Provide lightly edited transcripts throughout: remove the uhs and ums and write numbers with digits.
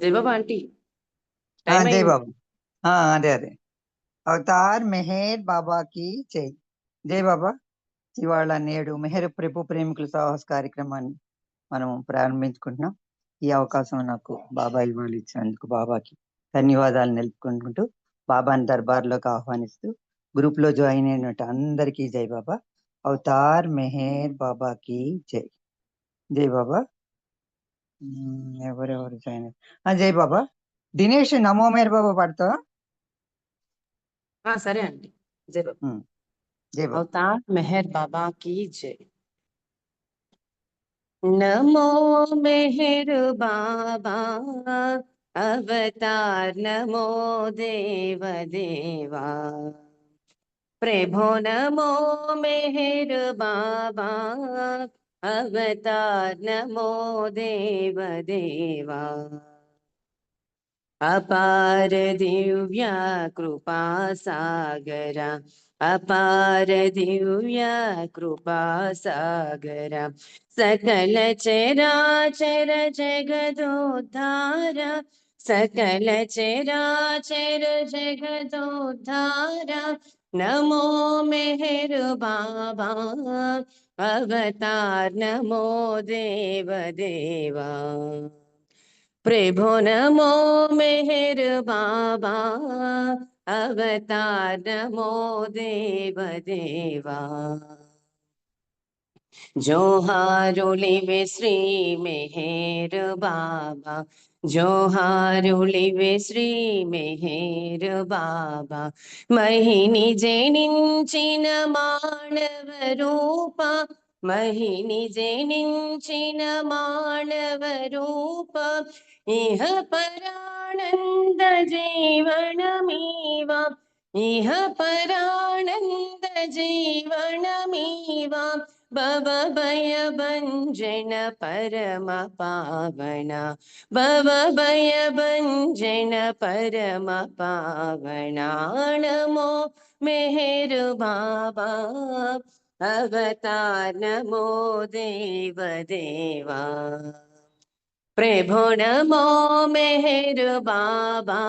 జయబాబా aunty, time జై అయింది. బాబా. అదే అదే అవతార్ మెహర్ బాబాకి జై. జై బాబా. ఇవాళ నేడు మెహర్ ప్రభు ప్రేమికుల సాహస కార్యక్రమాన్ని మనం ప్రారంభించుకుంటున్నాం. ఈ అవకాశం నాకు బాబా ఇవాళ ఇచ్చినందుకు బాబాకి ధన్యవాదాలు నిలుపుకుంటూ బాబాని దర్బార్లోకి ఆహ్వానిస్తూ గ్రూప్ లో జాయిన్ అయినట్టు అందరికీ జై బాబా. అవతార్ మెహర్ బాబాకి జై. జై బాబా. ఎవరెవరు జాయిన్ జై బాబా. దినేష్ నమో మేర్ బాబా పాడతావా? సరే ఆంటీ. జయబాబా. జై బాబా. అవతార్ మెహర్ బాబా की जय. नमो मेहर बाबा अवतार, नमो देव देवा प्रभो, नमो मेहर बाबा अवतार, नमो देव देवा अपार दिव्या कृपा सागरा, अपार दिव्या कृपा सागरा सकल चराचर जगदोद्धारा, सकल चराचर जगदोद्धारा नमो मेहर बाबा अवतार, नमो देव देवा प्रभो, नमो मेहर बाबा अवतार, नमो देव देवा जोहारुलिवे श्री मेहर बाबा, जोहारुलिवे श्री मेहर बाबा महिनी जनिंचिन मानव रूपा, महिनी जनिंचिन मानव रूपा इह परानंद जीवनमीवा, इह परानंद जीवनमीवा भव भय भंजन परम पावना, भव भय भंजन परम पावना नमो मेहर बाबा अवतार, नमो देव देवा प्रभो, नमो मेहर बाबा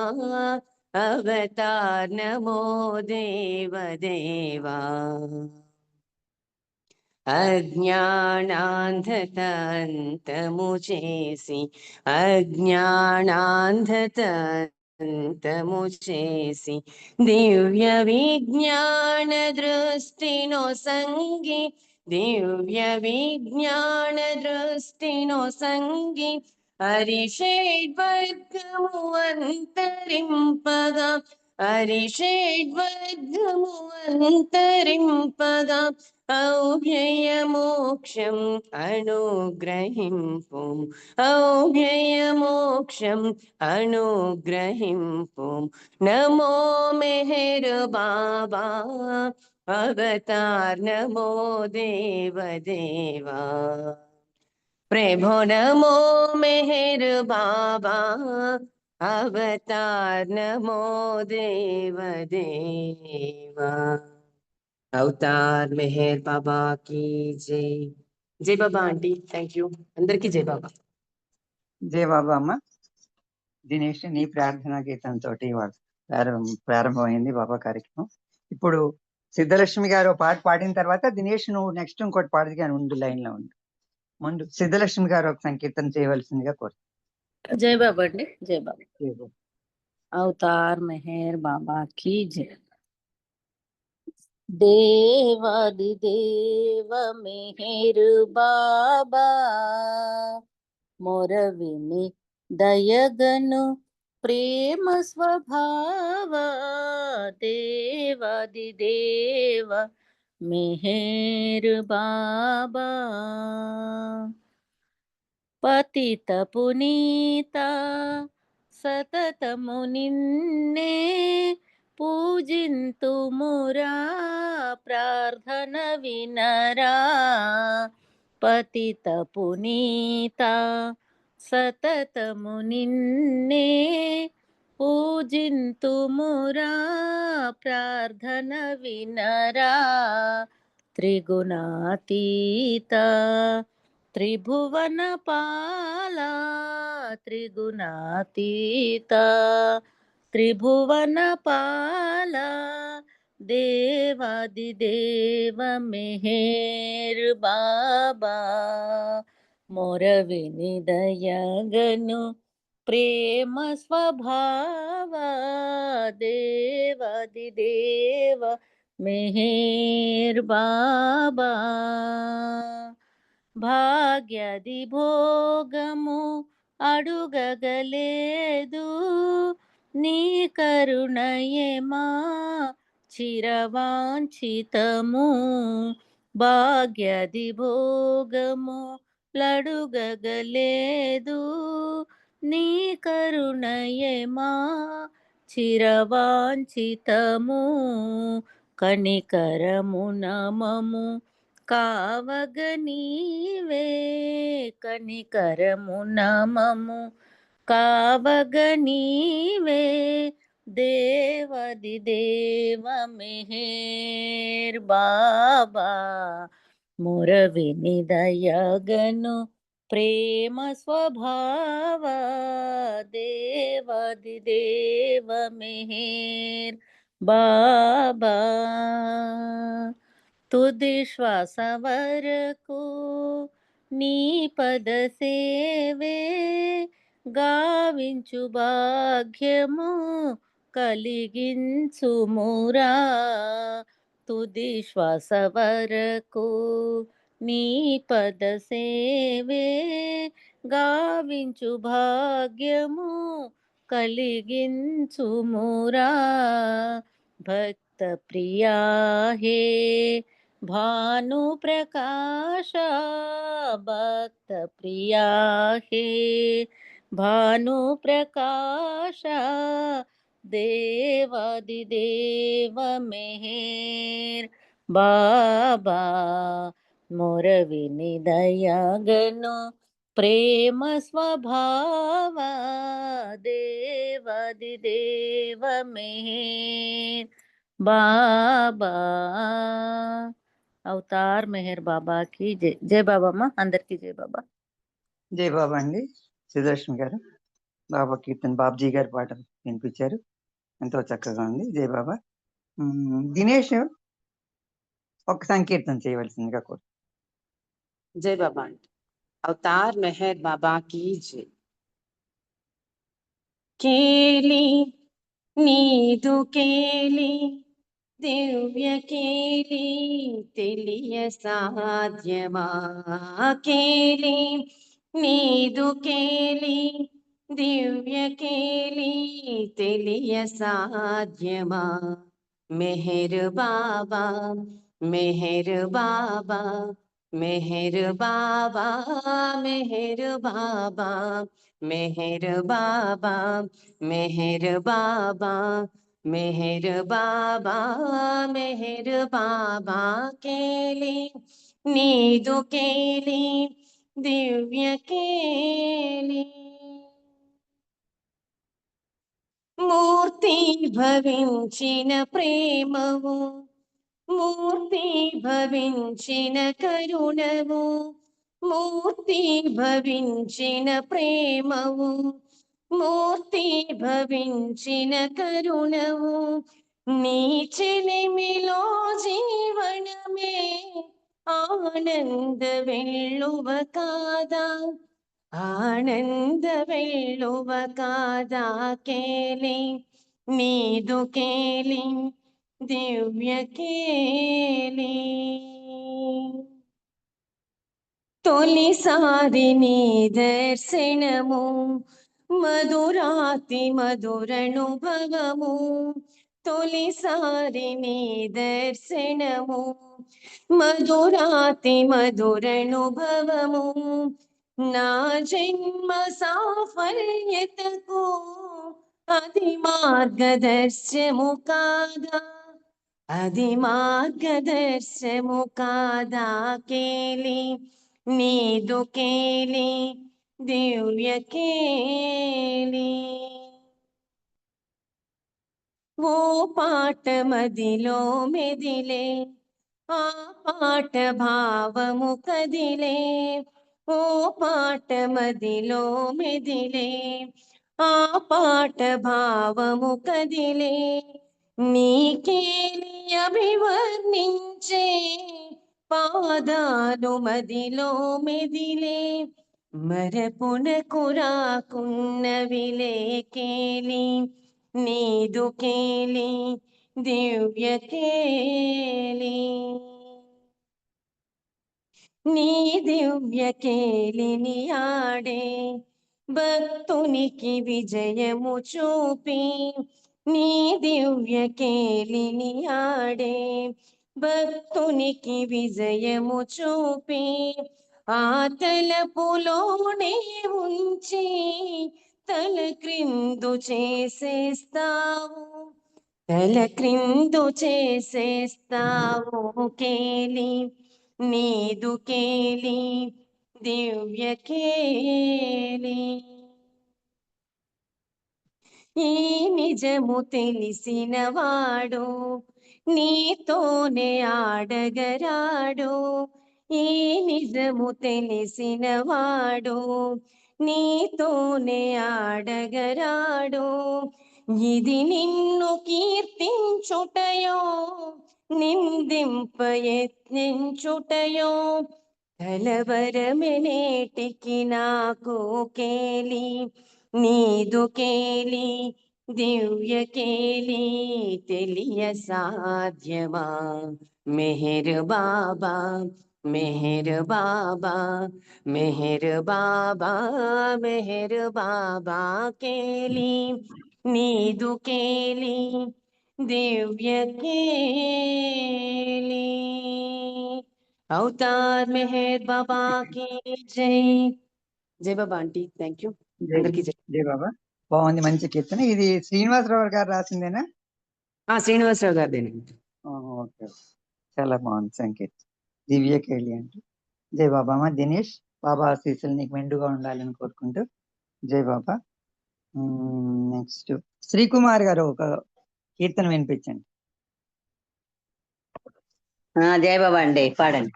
अवतार, नमो देव देवा अज्ञानान्धतन्तमुचेसि, अज्ञानान्धतन्तमुचेसि दिव्य विज्ञान दृष्टिनो संगी, दिव्य विज्ञान दृष्टिनो संगी हरिषेड्वर्गमु अन्तरिंपगा, हरिषेड्वर्गमु अन्तरिंपगा औभ्ययमोक्षम् अनुग्रहिंपुम्, औभ्ययमोक्षम् अनुग्रहिंपुम् नमो मेहर बाबा अवतार, नमो देव देवा प्रभो, नमो मेहर बाबा अवतार, नमो देव देवा అవతార్ మెహర్ బాబా की జై. జై బాబా ఆంటీ, థ్యాంక్ యూ. అందరికీ జై బాబా. జై బాబా అమ్మ. దినేష్ నీ ప్రార్థనా గీతంతో ఇవాళ ప్రారంభమైంది బాబా కార్యక్రమం. ఇప్పుడు సిద్ధలక్ష్మి గారు పాట పాడిన తర్వాత దినేష్ నువ్వు నెక్స్ట్ ఇంకోటి పాడదు కానీ ఉండు, లైన్ లో ఉండు. ముందు సిద్ధలక్ష్మి గారు ఒక సంకీర్తన చేయవలసిందిగా కోరు. జై బాబా అండి. జై బాబా. అవతార్ మెహర్ బాబా की जय. దేవాది దేవ మెహర్ బాబా మొర విని దయగను ప్రేమ స్వభావ, దేవాది దేవ మెహర్ బాబా పతిత పునీత సతతము నిన్నే పూజింతుమురా, ప్రార్థన వినరా. పతిత పునీత సతతము నిన్నే పూజింతుమురా, ప్రార్థన వినరా. త్రిగుణాతీత త్రిభువన పాల త్రిగుణాతీత త్రిభువన పాల దేవాదిదేవ మెహేర్ బాబా మొర వినిదయగను ప్రేమ స్వభావ దేవాదిదేవ మెహేర్ బాబా భాగ్యది భోగము అడుగగలేదు నీ కరుణయే మా చిరవాంఛితము భాగ్యది భోగము లడుగగలేదు నీ కరుణయే మా చిరవాంఛితము కనికరము నమము కావగ నీవే కనికరము నమము కావగ నీవే దేవది దేవ మెహేర్ బాబా మొర వినిదయగను ప్రేమ స్వభావ దేవది దేవ మెహేర్ బాబా తుది శ్వాస వరకు నీ పద సేవే గావించు భాగ్యము కలిగించుమురా తుది శ్వాస వరకు నీ పద సేవే గావించు భాగ్యము కలిగించుమురా భక్త ప్రియా హే భాను ప్రకాశ భక్త ప్రియా హే భాను ప్రకాశ దేవాదిదేవ మెహేర్ బాబా మొర వినిదయగను ప్రేమ స్వభావ దేవాదిదేవ మెహేర్ బాబా అవతార్ మెహర్ బాబాకి జై. జై బాబమ్మ, అందరికి జై బాబా. జై బాబా అండి. సుదర్శన్ గారు బాబా కీర్తన్ బాబ్జీ గారి పాట వినిపించారు, ఎంతో చక్కగా ఉంది. జై బాబా. దినేష్ ఒక సంకీర్తన చేయవలసిందిగా కోరు. జై బాబా అండి. అవతార్ మెహర్ బాబా కీ జై. కేలి నీదు కేలి దివ్య కేలి తెలియ సాధ్యమా కేలి నీదు కేలి దివ్య కేలి తెలియ సాధ్యమా మెహర్ బాబా మెహర్ బాబా మెహర్ బాబా మెహర్ బాబా మెహర్ బాబా మెహర్ బాబా మెహర్ బాబా మెహర్ బాబా కేలి నీదు కేలి దివ్య కేలి మూర్తి భవించిన ప్రేమవు మూర్తి భవించిన కరుణవు మూర్తి భవించిన ప్రేమవు మూర్తి భవించిన కరుణవు నీ చెలిమిలో జీవనమే ఆనంద వెళ్ళువ కాదా ఆనంద వెళ్ళువ కాదా కేలి నీదు కేలి దివ్య కేలి తొలిసారి నీ దర్శనము మధురాతి మధురనుభవము తొలిసారి నీ దర్శనము మధురాతి మధురనుభవము నా జన్మ సాఫల్యతకు అది మార్గదర్శము కాదా అది మార్గదర్శము కాదా కేలి నీదు కేలి దివ్య కేలి ఓ పాట మదిలో మెదిలే ఆ పాట భావము కదిలే ఓ పాట మదిలో మెదిలే, ఆ పాట భావము కదిలే, నీకేలి అభివర్ణించే పాదాలు మదిలో మెదిలే, మరపునకు రాకున్నవిలే కేలి, నీదు కేలి దివ్య కేలి, నీ దివ్య కేలిని ఆడే భక్తునికి విజయము చూపి, నీ దివ్య కేలిని ఆడే భక్తునికి విజయము చూపి, ఆ తలపులోనే ఉంచి తల క్రిందు చేసేస్తావు, తల క్రిందు చేసేస్తావు కేలి, నీదు కేలి దివ్య కేలి. ఈ నిజము తెలిసినవాడు నీతోనే ఆడగరాడు, ఈ నిజము తెలిసినవాడు నీతోనే ఆడగరాడు, ఇది నిన్ను కీర్తించుటయో నిందింప యత్నించుటయో, కలవరమెనేటికి నాకు కేలి, నీదు కేలి దివ్య కేలి, తెలియ సాధ్యమా మెహర్ బాబా, మెహర్ బాబా, మెహర్ బాబా, మెహర్ బాబా కేలి, నీదు కేలి దివ్య కేలి. అవతార్ మెహర్ బాబా की జై. జై బాబా ఆంటీ, థ్యాంక్ యూ. జై అందరికీ జై. జై బాబా. బాగుంది, మంచి కీర్తన. ఇది శ్రీనివాసరావు గారు రాసిందేనా? శ్రీనివాసరావు గారిదేనండి. ఓకే, చాలా బాగుంది సంకేత్. దివ్య కేళి అంటే జై బాబా. మా దినేష్, బాబా ఆశీస్సులు నీకు మెండుగా ఉండాలని కోరుకుంటూ జై బాబా. నెక్స్ట్ శ్రీకుమార్ గారు ఒక కీర్తన వినిపించండి. జై బాబా అండి, పాడండి.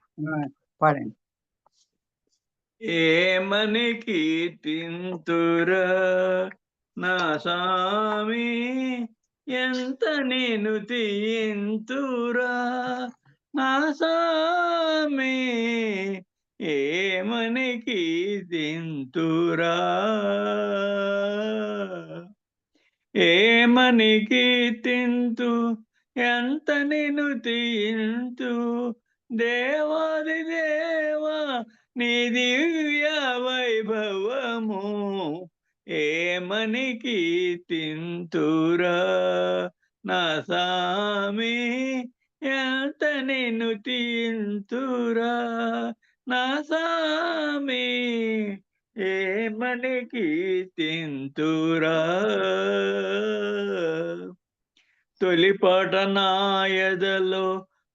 పాడండి. ఏమని కీర్తింతురా నా స్వామి, ఎంత నేను తీయింతురా నా స్వామి, ఏమని కీర్తింతురా, ఏమని కీర్తింతు, ఎంత నేను తీయింతు, దేవాది దేవా నీ దివ్య వైభవము, ఏమని కీర్తింతురా నా స్వామి, ఎంత నేను తీయింతురా నా స్వామి, ఏమని కీర్తింతురా. తొలిపాట నాయదలో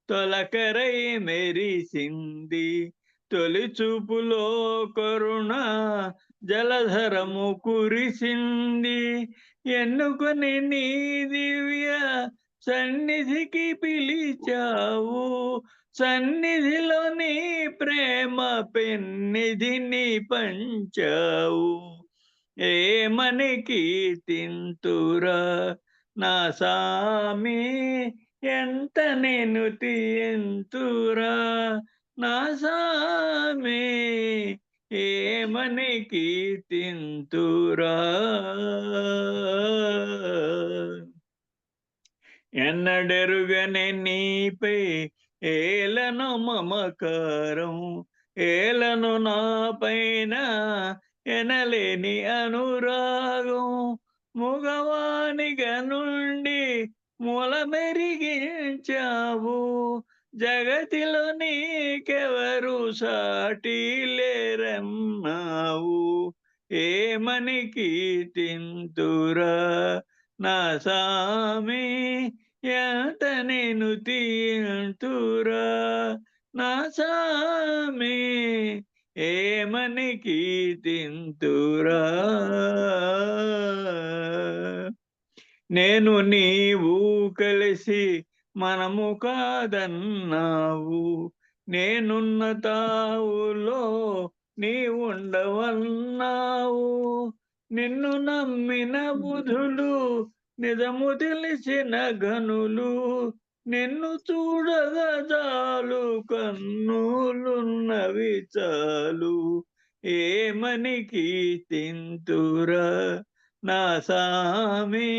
తొలకరై మెరిసింది, తొలి చూపులో కరుణ జలధరము కురిసింది, ఎన్నుకొని నీ దివ్య సన్నిధికి పిలిచావు, సన్నిధిలో నీ ప్రేమ పెన్నిధిని పంచావు, ఏమని కీర్తింతురా నా స్వామి, ఎంత నేను తీయంతురా నా స్వామి, ఏమని కీర్తింతురా. ఎన్నడెరుగని నీపై ఏలను మమకారం, ఏలను నా పైన ఎనలేని అనురాగం, మగవానిగా నుండి మూల మెరిగించావు, జగతిలో నీకెవరు సాటి లేరన్నావు, ఏమని కీర్తింతురా నా స్వామి, ఎంత నేను తీయంతురా నా స్వామి, ఏమని కీర్తింతురా. నేను నీవు కలిసి మనము కాదన్నావు, నేనున్న తావులో నీ ఉండవన్నావు. నిన్ను నమ్మిన బుధులు నిజము తెలిసిన గనులు, నిన్ను చూడగా చాలు కన్నులున్నవి చాలు. ఏమని కీర్తింతురా నా సామి,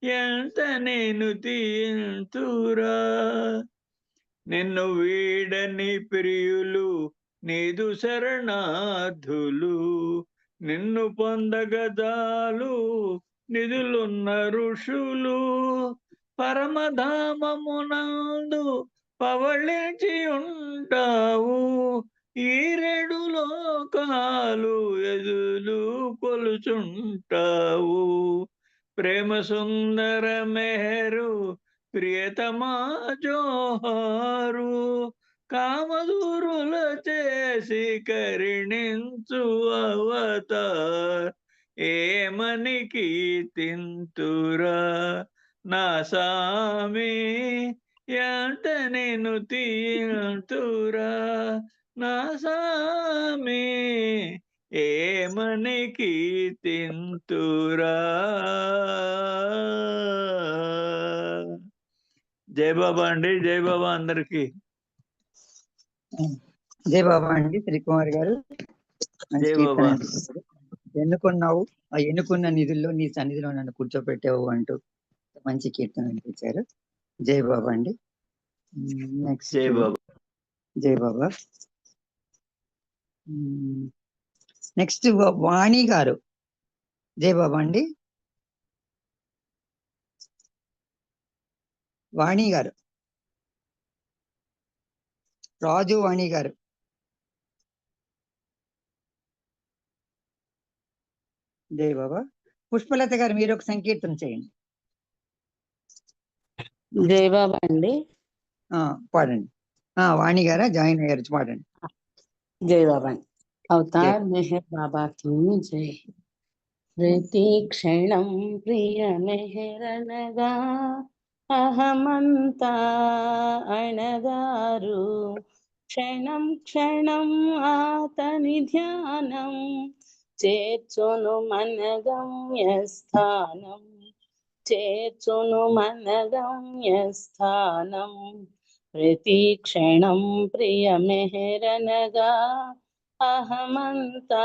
ఎంత నేను తీంతురా. నిన్ను వీడని ప్రియులు నీదు శరణార్థులు, నిన్ను పొందగదాలు నిధులున్న ఋషులు. పరమధామమునందు పవళించి ఉంటావు, ఈ రెండు లోకాలు ఎదులు కొలుచుంటావు. ప్రేమ సుందర మెహరు ప్రియతమా జోహారు, కామదూరుల చేసి కరుణించు అవతార్. ఏమని కీర్తింతురా నా సామి, ఎంత నేను తీంతురా నా సామి, ఏమని కీర్తింతురా. జై బాబా అండి, జై బాబా అందరికి. జై బాబా అండి శ్రీకుమార్ గారు. మంచి జై కీర్తన బాబా. అనిపిస్తుంది. ఎన్నుకున్నావు, ఆ ఎన్నుకున్న నిధుల్లో నీ సన్నిధిలో నన్ను కూర్చోపెట్టావు అంటూ మంచి కీర్తన అనిపించారు. జై బాబా అండి. నెక్స్ట్ జై బాబా. జై బాబా. నెక్స్ట్ వాణి గారు. జై బాబా అండి. వాణి గారు, రాజు వాణి గారు. జై బాబా. పుష్పలత గారు, మీరు ఒక సంకీర్తన చేయండి. జై బాబా అండి. పాడండి. వాణి గారా, జాయిన్ అయ్యారు, పాడండి. జై బాబా అండి. అవతార్ మెహర్ బాబా की जय. ప్రతి క్షణం ప్రియ మెహరనగా అహమంతా అణగారు, క్షణం క్షణం ఆతని ధ్యానం చేర్చును మన గమ్యస్థానం, చేర్చును మన గమ్యస్థానం. ప్రతి క్షణం ప్రియ మెహరనగా అహమంతా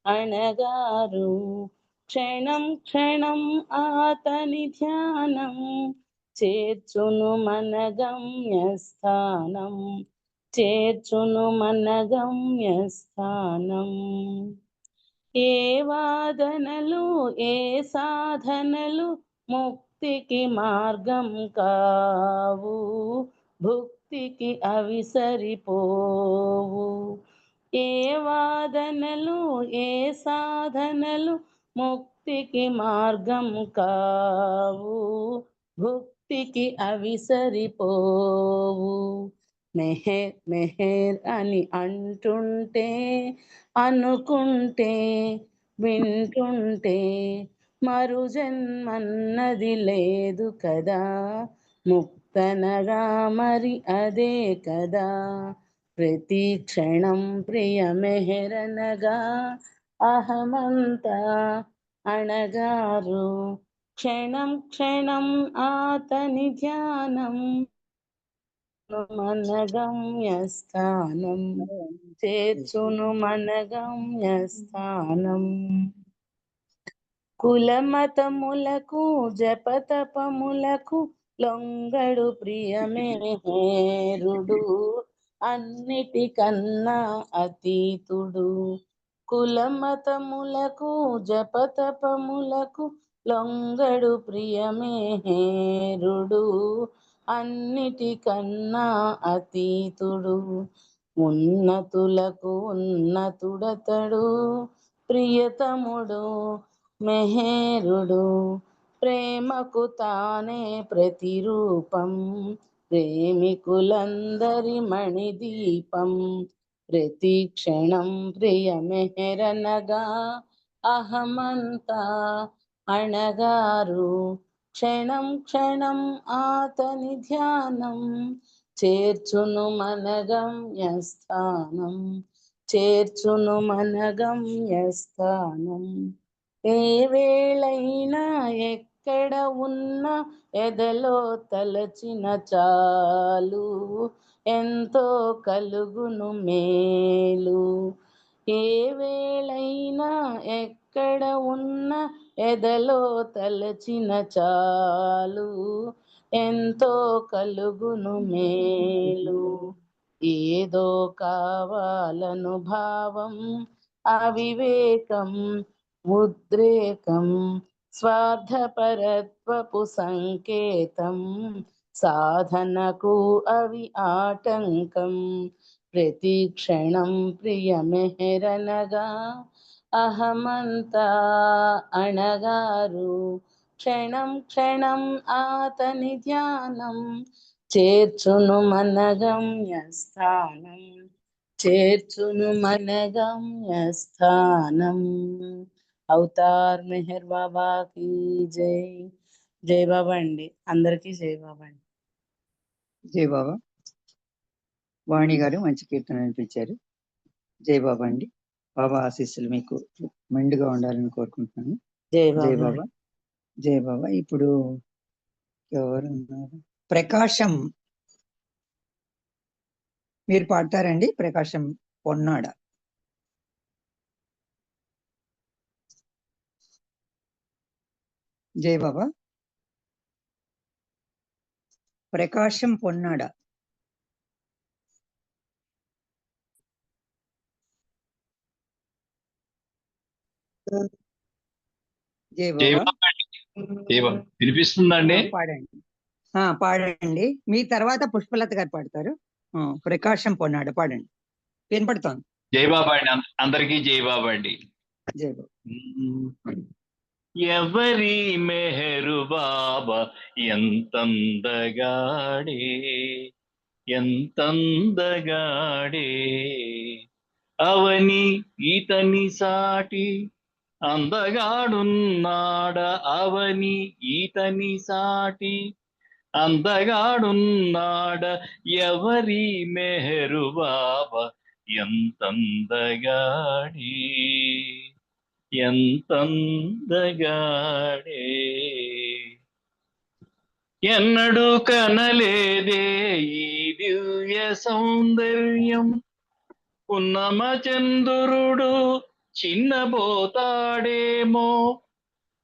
అణగారు, క్షణం క్షణం ఆతని ధ్యానం చేర్చును మన గమ్యస్థానం, చేర్చును మన గమ్యస్థానం. ఏ వాదనలు ఏ సాధనలు ముక్తికి మార్గం కావు, భుక్తికి అవి సరిపోవు. ఏ వాదనలు ఏ సాధనలు ముక్తికి మార్గం కావు, భుక్తికి అవి సరిపోవు. మెహర్ మెహర్ అని అంటుంటే అనుకుంటే వింటుంటే మరు జన్మన్నది లేదు కదా, ముక్తనగా మరి అదే కదా. ప్రతి క్షణం ప్రియ మెహరనగా అహమంతా అణగారు, క్షణం క్షణం ఆతని ధ్యానం మన గమ్యస్థానం, చేర్చును మన గమ్యస్థానం. కులమతములకు జపతపములకు లొంగడు ప్రియమేరుడు, అన్నిటికన్నా అతీతుడు. కులమతములకు జపతపములకు లొంగడు ప్రియమేరుడు, అన్నిటికన్నా అతీతుడు. ఉన్నతులకు ఉన్నతుడతడు, ప్రియతముడు మెహేరుడు. ప్రేమకు తానే ప్రతిరూపం, ప్రేమికులందరి మణిదీపం. ప్రతి క్షణం ప్రియ మెహరనగా అహమంతా అణగారు, క్షణం క్షణం ఆతని ధ్యానం చేర్చును మన గమ్యస్థానం, చేర్చును మన గమ్యస్థానం. ఏ వేళైనా ఎక్కడ ఉన్నా ఎదలో తలచిన చాలు, ఎంతో కలుగును మేలు. ఏ వేళైనా ఎక్కడ ఉన్నా ఎదలో తలచిన చాలు, ఎంతో కలుగును మేలు. ఏదో కావాలను భావం, అవివేకం, ఉద్రేకం, స్వార్థపరత్వపు సంకేతం, సాధనకు అవి ఆటంకం. ప్రతి క్షణం ప్రియ మెహరనగా అహమంతా అణగారు, క్షణం క్షణం ఆతని ధ్యానం, చేర్చును మన గమ్యస్థానం, చేర్చును మన గమ్యస్థానం. అవతార్ మెహర్ బాబా కీ జై. జై బాబా అండి, అందరికీ జై బాబా అండి. జై బాబా. వాణి గారు మంచి కీర్తన అనిపించారు. జై బాబా అండి. బాబా ఆశీస్సులు మీకు మెండుగా ఉండాలని కోరుకుంటున్నాను. జై జై బాబా. బాబా. జై బాబా. ఇప్పుడు ఎవరు ఉన్నారు? ప్రకాశం, మీరు పాడతారండి. ప్రకాశం పొన్నాడ. జై బాబా. ప్రకాశం పొన్నాడ. జై బాబా. వినిపిస్తుందండి? పాడండి. పాడండి. మీ తర్వాత పుష్పలత గారు పాడతారు. ప్రకాశం పొన్నాడ పాడండి. వినపడుతోంది. జై బాబా అండి, అందరికీ జై బాబా అండి. జై బాబా. ఎవరి మెహరు బాబా ఎంతందగాడే, ఎంతందగాడే, అవని ఈతని సాటి అందగాడున్నాడ, అవని ఈతని సాటి అందగాడున్నాడ, ఎవరి మెహరు బాబా ఎంతందగాడే, ఎంతందగాడే. ఎన్నడూ కనలేదే ఈ దివ్య సౌందర్యం, పున్నమ చంద్రుడు చిన్నబోతాడేమో.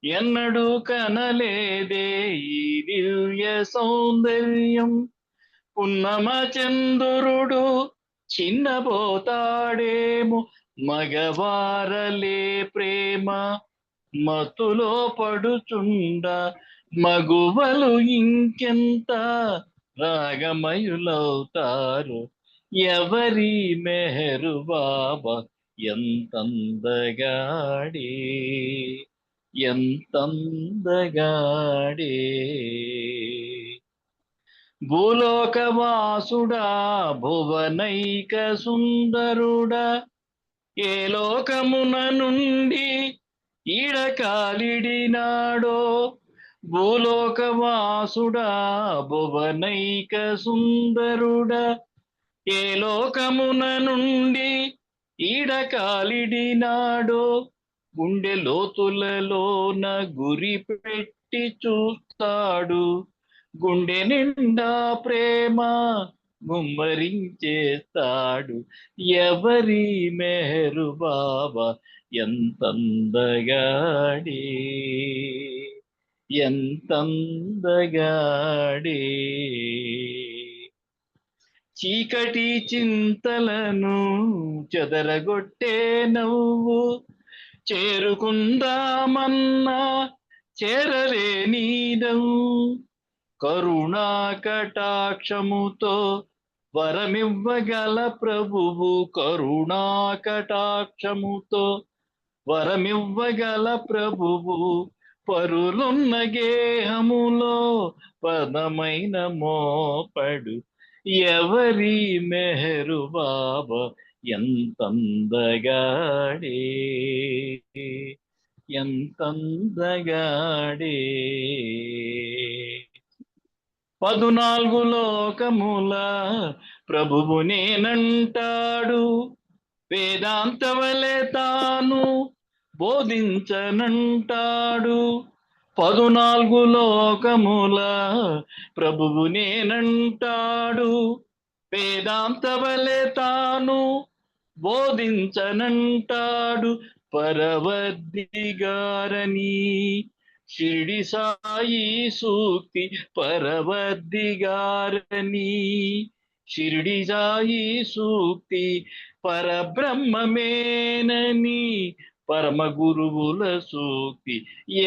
ఎన్నడూ కనలేదే ఈ దివ్య సౌందర్యం, పున్నమ చంద్రుడు చిన్నబోతాడేమో. మగవారలే ప్రేమ మత్తులో పడుచుండ, మగువలు ఇంకెంత రాగమయులవుతారు, ఎవరి మెహరు బాబా ఎంతందగాడే, ఎంతందగాడే. భూలోకవాసుడా భువనైక సుందరుడా, ఏ లోకమున నుండి ఈడకాలిడినాడో. భూలోకవాసుడా భువనైక సుందరుడా, ఏ లోకమున నుండి ఈడకాలిడినాడో. గుండె లోతులలోన గురి పెట్టి చూస్తాడు, గుండె నిండా ప్రేమ గుమ్మరించేస్తాడు, ఎవరి మెహరు బాబా ఎంతందగాడే, ఎంతందగాడే. చీకటి చింతలను చెదరగొట్టే నవ్వు, చేరుకుందామన్నా చేరలేని నవ్వు. కరుణా కటాక్షముతో వరమివ్వగల ప్రభువు, కరుణా కటాక్షముతో వరమివ్వగల ప్రభువు, పరులున్న గేహములో పదమైన మోపడు, ఎవరి మెహరు బాబా ఎంతందగాడే, ఎంతందగాడే. 14 లోకముల ప్రభువు నేనంటాడు, వేదాంతవలే తాను బోధించనంటాడు. 14 లోకముల ప్రభువు నేనంటాడు. వేదాంతవలే తాను బోధించనంటాడు. పరవద్దిగారని షిరిడి సాయి సూక్తి పరవద్దిగారని షిరిడి సాయి సూక్తి పరబ్రహ్మమేనని పరమ గురువుల సూక్తి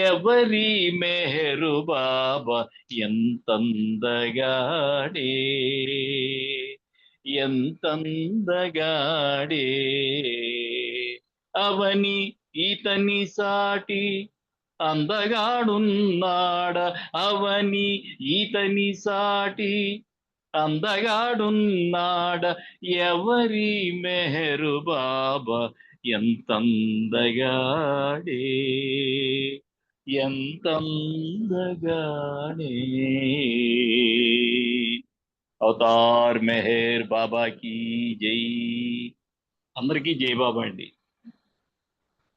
ఎవరి మెహరు బాబా ఎంతందగాడే ఎంతందగాడే. అవని ఈతని సాటి అందగాడున్నాడ, అవని ఈతని సాటి అందగాడున్నాడ, ఎవరి మెహరు బాబా ఎంతందగాడే ఎంతందగాడే. అవతార్ మెహర్ బాబాకి జై. అందరికీ జై బాబా అండి.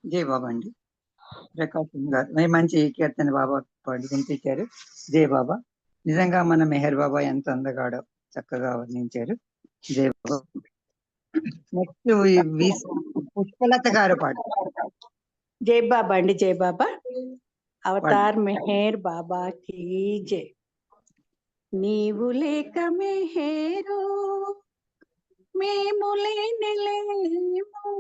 జై బాబా అండి. ప్రకాశ్ గారు మంచి కీర్తన బాబా పాడి వినిపించారు. జై బాబా. నిజంగా మన మెహర్ బాబా ఎంత అందగాడో చక్కగా వర్ణించారు. జై బాబా. నెక్స్ట్ పుష్పలత గారు పాడు. జై బాబా అండి. జై బాబా. అవతార్ మెహర్ బాబాకి జై. నీవు లేక మెహేరు మేము లేని లేము,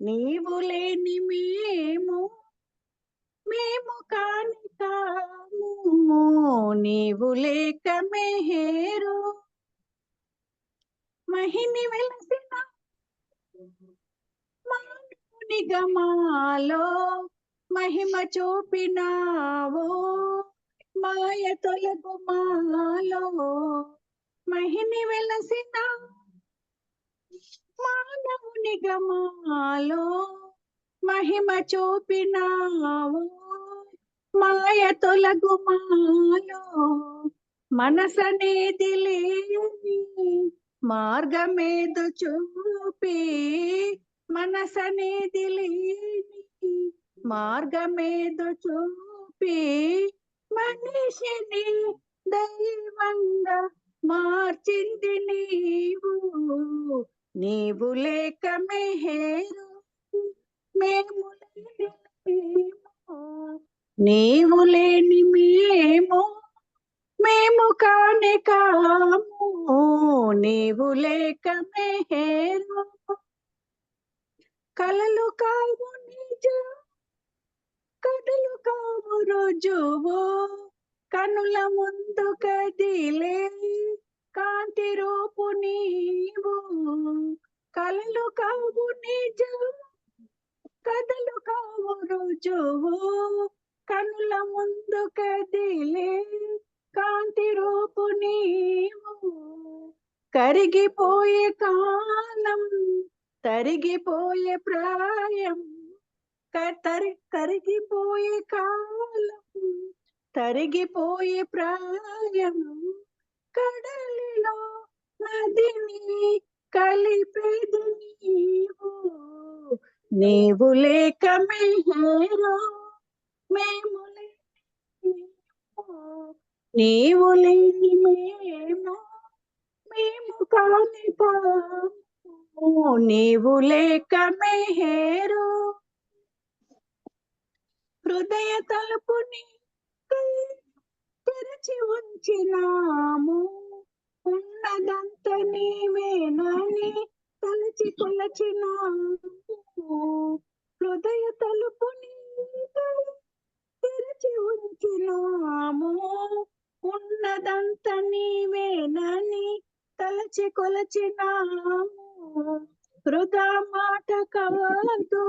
నీవు లేని మేము మేము కాని కాము. నీవు లేక మెహేరు మహిని వెలసిన నిగమాలో మహిమ చూపినావో, మాయ తొలగు మాలో మహిని వెలసిన మానవుని గమాలో మహిమ చూపినావో, మాయ తొలగు మాలో మనసనేది లేని మార్గమేదు చూపి, మనసనేది లేని మార్గమేదు చూపి మనిషిని దైవంగా మార్చింది నీవు. నీవు లేక మెహేరు మేము లేని మేము, నీవు లేని మేము మేము కాని కాము. నీవు లేక మెహేరు కలలు కావు నిజం, కథలు కావు రుజువు, కనుల ముందు కదిలే కాంతి రూపు నీవు. కలలు కావు నిజం, కథలు కావు రుజువు, కనుల ముందు కదిలే కాంతి రూపు నీవు. కరిగిపోయే కాలం తరిగిపోయే ప్రాయం, కరిగిపోయే కాలం తరిగిపోయే ప్రాయం, కడలిలో నదిని కలిపేది నీవు. నీవు లేక మెహేరు మేము లేని, నీవు లేని మేము మేము కాని కాము. నీవు లేక మెహేరు హృదయ తలుపుని తెరచి ఉంచినాము, ఉన్నదంత నీవేనని తలచి కొలచినాము. హృదయ తలుపుని తెరచి ఉంచినాము, ఉన్నదంత నీవేనని తలచి కొలచినాము. వృధా మాట కాదు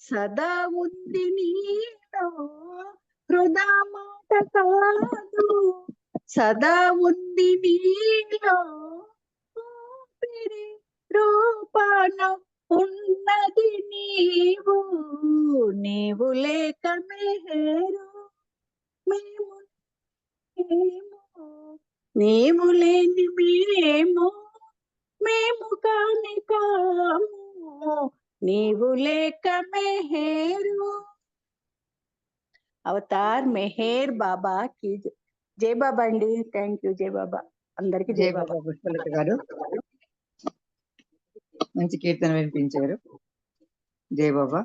సదా ఉంది నీలో, వృధా మాట కాదు సదా ఉంది నీలో. ఊపిరి రూపాన ఉన్నది నీవు. నీవు లేక మెహేరు మేము నీవు లేని మేము మేము కాని కాము. లేము నీవు లేక మెహరు. అవతార్ మెహర్ బాబా కి జై. జై బాబా అండి. Thank you. జై బాబా. అందరికి జై బాబా పుష్పలత గారు, మంచి కీర్తన వినిపించారు. జై బాబా.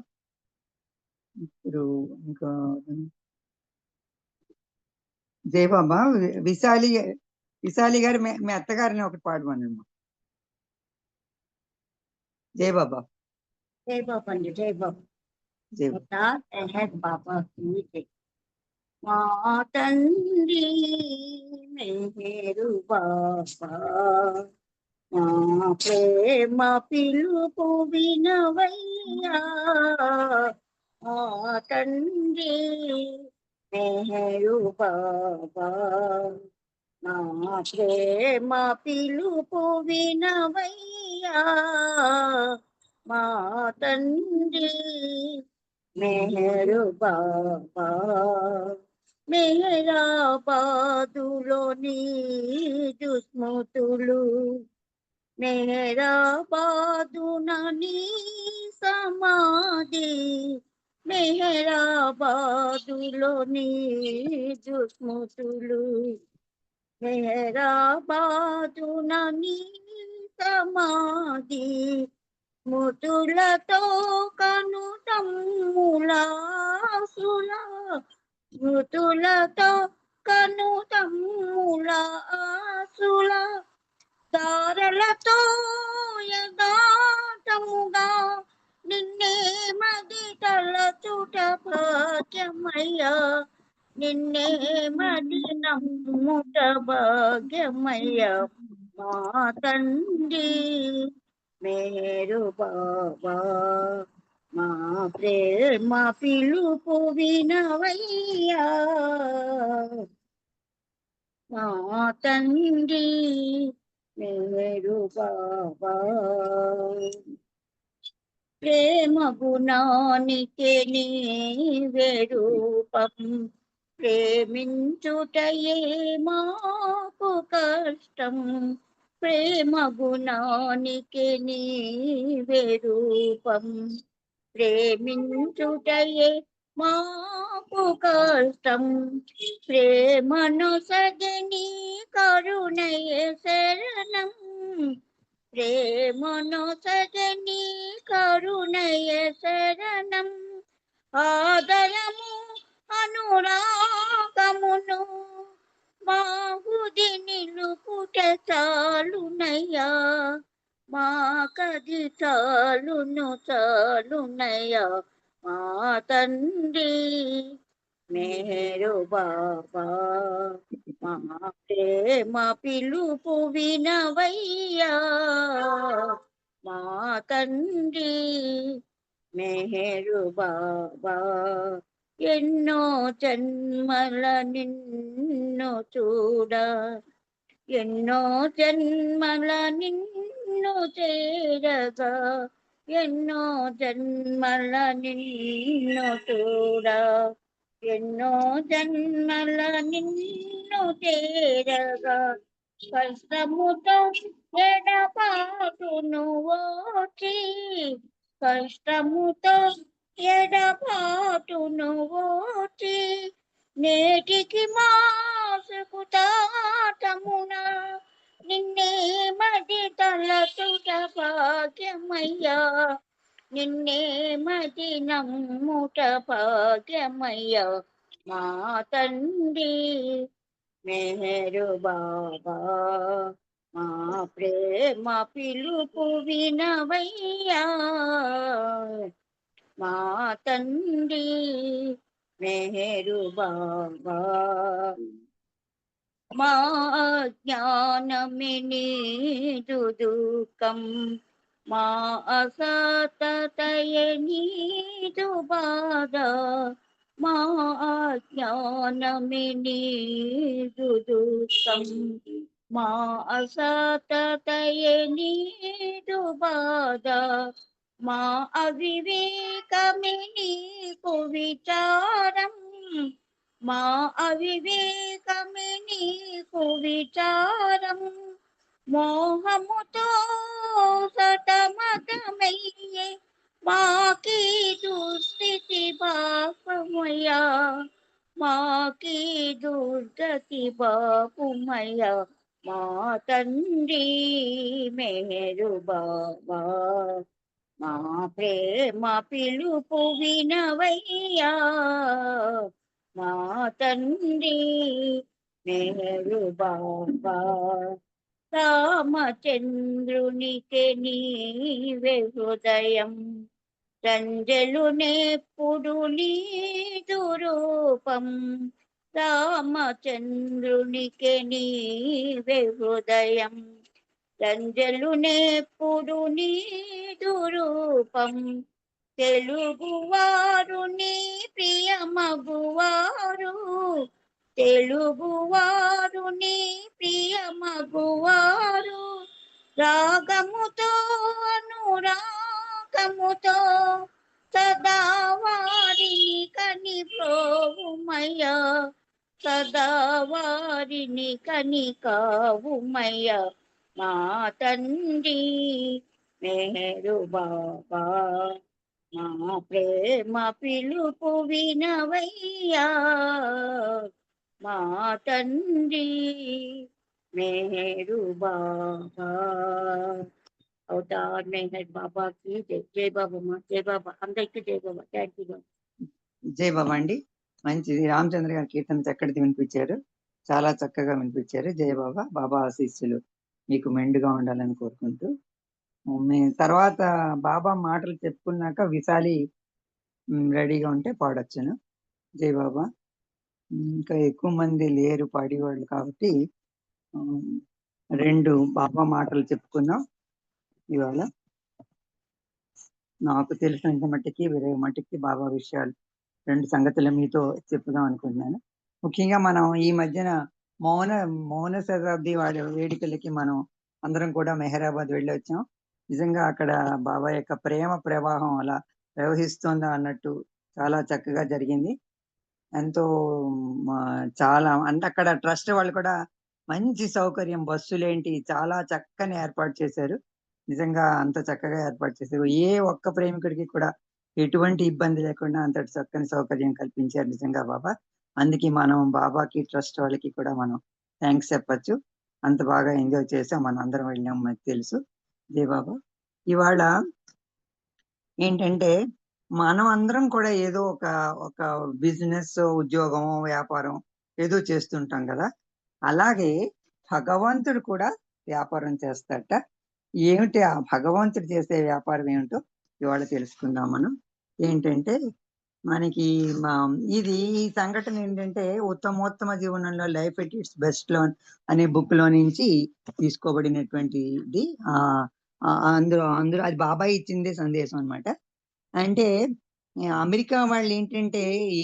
ఇప్పుడు ఇంకా జై బాబా విశాలి గారు మీ అత్తగారిని ఒకటి పాడమనండి. జై బాబా. జై బాబా అండి. జై బాబా. జై బాబా. అవతార్ మెహర్ బాబా కి జై. మా తండ్రి మెహరు బాబా, మా ప్రేమ పిలుపు వినవయ్యా. మా తండ్రి మెహరు బాబా, మా ప్రేమ పిలుపు వినవయ్యా. మా తండ్రి మెహరు బాబా, మెహరాబాదులోని దుస్మృతులు, మెహరాబాదునని సమాధి, మెహరాబాదులోని దుస్మృతులు, మెహరాబాదునని సమాధి, స్మృతులతో కను తమ్ములాసుల, స్మృతులతో కను తమ్ములాసుల, తారలతో యథాతముగా నిన్నే మది తలచుట భాగ్యమయ్యా. నిన్నే మది నమ్ముట భాగ్యమయ్యా. మా తండ్రి మేరు బాబా, మా ప్రేమ పిలుపు వినవయ్యా. మా తండ్రి మేరు బాబా, ప్రేమ గుణానికి నీవే రూపం, ప్రేమించుటయే మాకు కష్టం. ప్రేమ గుణానికి నీవే రూపం, ప్రేమించుటయే మాకు కష్టం. ప్రేమను సగని కరుణయే శరణం, ప్రేమను సగని కరుణయ శరణం. ఆదరము అనురాగమును మా హృది నిలుపుట చాలునయ్యా. మా కది చాలును చాలునయ్యా. మా తండ్రి మేరు బాబా, మా ప్రేమ పిలుపు వినవయ్యా. మా తండ్రి మెహరు బాబా, ఎన్నో జన్మల నిన్ను చూడ, ఎన్నో జన్మల నిన్ను చేరగా, ఎన్నో జన్మల నిన్ను చూడ, ఎన్నో జన్మల నిన్ను చేరగా, కష్టముతో ఎడబాటును ఓచి, కష్టముతో ఎడబాటును ఓచి, నేటికి మాసుకు తాటమున నిన్నే మది తలచుట భాగ్యమయ్యా. నిన్నే మది నమ్ముట భాగ్యమయ్యా. మా తండ్రి మెహరు బాబా, మా ప్రేమ పిలుపు వినవయ్యా. మా తండ్రి మెహరు బాబా, మా జ్ఞానమే నీదు దుఃఖం, మా అసతయ నీదు బాధ, మా జ్ఞానమే నీదు దుఃఖం, మా అసతయ నీదు బాధ, మా అవివేకమే నీకు విచారం, మా అవివేకమే నీకు విచారం. మోహముతో సతమతమయ్యే మాకీ దుస్థితి బాపమయ్యా, మాకీ దుర్గతి బాపుమయ్యా, మా తండ్రి మేరు బాబా, మా ప్రేమ పిలుపు వినవయ్యా, మా తండ్రి మేరు బాబా. రామచంద్రునికి నీవే హృదయం, రంజలునెప్పుడు నీదు రూపం, రామచంద్రునికి నీవే హృదయం, రంజలునెప్పుడు నీదు రూపం, తెలుగువారు నీ ప్రియమగువారు, తెలుగువారు నీ ప్రియమగువారు, రాగముతో అనురాగముతో సదా వారిని కని ప్రోవుమయ్యా, సదా వారిని కని కావుమయ్యా, మా తండ్రి మేరు బాబా, మా ప్రేమ పిలుపు వినవయ్యా, మా తండ్రి మేరు బాబా. అవతార్ మెహర్ బాబా కి జై. జై బాబా మా, జై బాబా అందరికీ జై బాబా. Thank you. జై బాబా అండి. మంచిది. రామచంద్ర గారి కీర్తన చక్కటి వినిపించారు, చాలా చక్కగా వినిపించారు. జై బాబా. బాబా ఆశీస్సులు మీకు మెండుగా ఉండాలని కోరుకుంటూ, తర్వాత బాబా మాటలు చెప్పుకున్నాక విశాలి రెడీగా ఉంటే పాడొచ్చును. జై బాబా. ఇంకా ఎక్కువ మంది లేరు పాడేవాళ్ళు కాబట్టి 2 బాబా మాటలు చెప్పుకుందాం ఇవాళ. నాకు తెలిసినంత మట్టికి వేరే మట్టికి బాబా విషయాలు 2 సంగతులు మీతో చెప్పుదాం అనుకుంటున్నాను. ముఖ్యంగా మనం ఈ మధ్యన మౌన శతాబ్ది వాడి వేడుకలకి మనం అందరం కూడా మెహరాబాద్ వెళ్ళి వచ్చాం. నిజంగా అక్కడ బాబా యొక్క ప్రేమ ప్రవాహం అలా ప్రవహిస్తుందా అన్నట్టు చాలా చక్కగా జరిగింది. ఎంతో చాలా అంటే అక్కడ ట్రస్ట్ వాళ్ళు కూడా మంచి సౌకర్యం, బస్సులేంటి చాలా చక్కని ఏర్పాటు చేశారు. నిజంగా అంత చక్కగా ఏర్పాటు చేశారు. ఏ ఒక్క ప్రేమికుడికి కూడా ఎటువంటి ఇబ్బంది లేకుండా అంతటి చక్కని సౌకర్యం కల్పించారు నిజంగా బాబా. అందుకే మనం బాబాకి ట్రస్ట్ వాళ్ళకి కూడా మనం థ్యాంక్స్ చెప్పచ్చు. అంత బాగా ఎంజాయ్ చేసాం, మనం అందరం వెళ్ళాం, మనకు తెలుసు. జై బాబా. ఇవాళ ఏంటంటే మనం అందరం కూడా ఏదో ఒక బిజినెస్, ఉద్యోగం, వ్యాపారం ఏదో చేస్తుంటాం కదా. అలాగే భగవంతుడు కూడా వ్యాపారం చేస్తాడట. ఏమిటి ఆ భగవంతుడు చేసే వ్యాపారం ఏమిటో ఇవాళ తెలుసుకుందాం మనం. ఏంటంటే మనకి ఇది ఈ సంఘటన ఏంటంటే ఉత్తమోత్తమ జీవనంలో లైఫ్ ఎట్ ఇట్స్ బెస్ట్ లో అనే బుక్ లో నుంచి తీసుకోబడినటువంటిది. అందులో అది బాబాయ్ ఇచ్చిందే సందేశం అన్నమాట. అంటే అమెరికా వాళ్ళు ఏంటంటే ఈ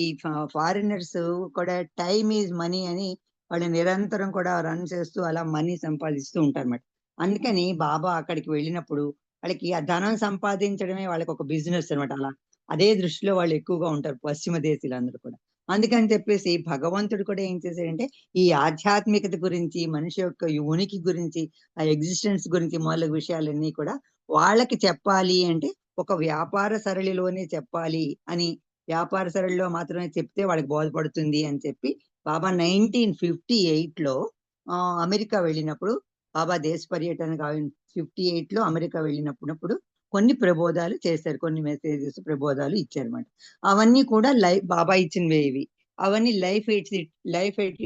ఫారినర్స్ కూడా టైమ్ ఈజ్ మనీ అని వాళ్ళు నిరంతరం కూడా రన్ చేస్తూ అలా మనీ సంపాదిస్తూ ఉంటారు అన్నమాట. అందుకని బాబా అక్కడికి వెళ్ళినప్పుడు వాళ్ళకి ఆ ధనం సంపాదించడమే వాళ్ళకి ఒక బిజినెస్ అనమాట. అలా అదే దృష్టిలో వాళ్ళు ఎక్కువగా ఉంటారు పశ్చిమ దేశీయులందరూ కూడా. అందుకని చెప్పేసి భగవంతుడు కూడా ఏం చేశాడంటే ఈ ఆధ్యాత్మికత గురించి, మనిషి యొక్క ఉనికి గురించి, ఆ ఎగ్జిస్టెన్స్ గురించి మొదలగు విషయాలన్నీ కూడా వాళ్ళకి చెప్పాలి అంటే ఒక వ్యాపార సరళిలోనే చెప్పాలి అని, వ్యాపార సరళిలో మాత్రమే చెప్తే వాళ్ళకి బోధపడుతుంది అని చెప్పి బాబా 1958లో అమెరికా వెళ్ళినప్పుడు, బాబా దేశ పర్యటన 58లో అమెరికా వెళ్ళినప్పుడు కొన్ని ప్రబోధాలు చేశారు, కొన్ని మెసేజెస్ ప్రబోధాలు ఇచ్చారన్నమాట. అవన్నీ కూడా బాబా ఇచ్చినవే ఇవి. అవన్నీ లైఫ్ ఎట్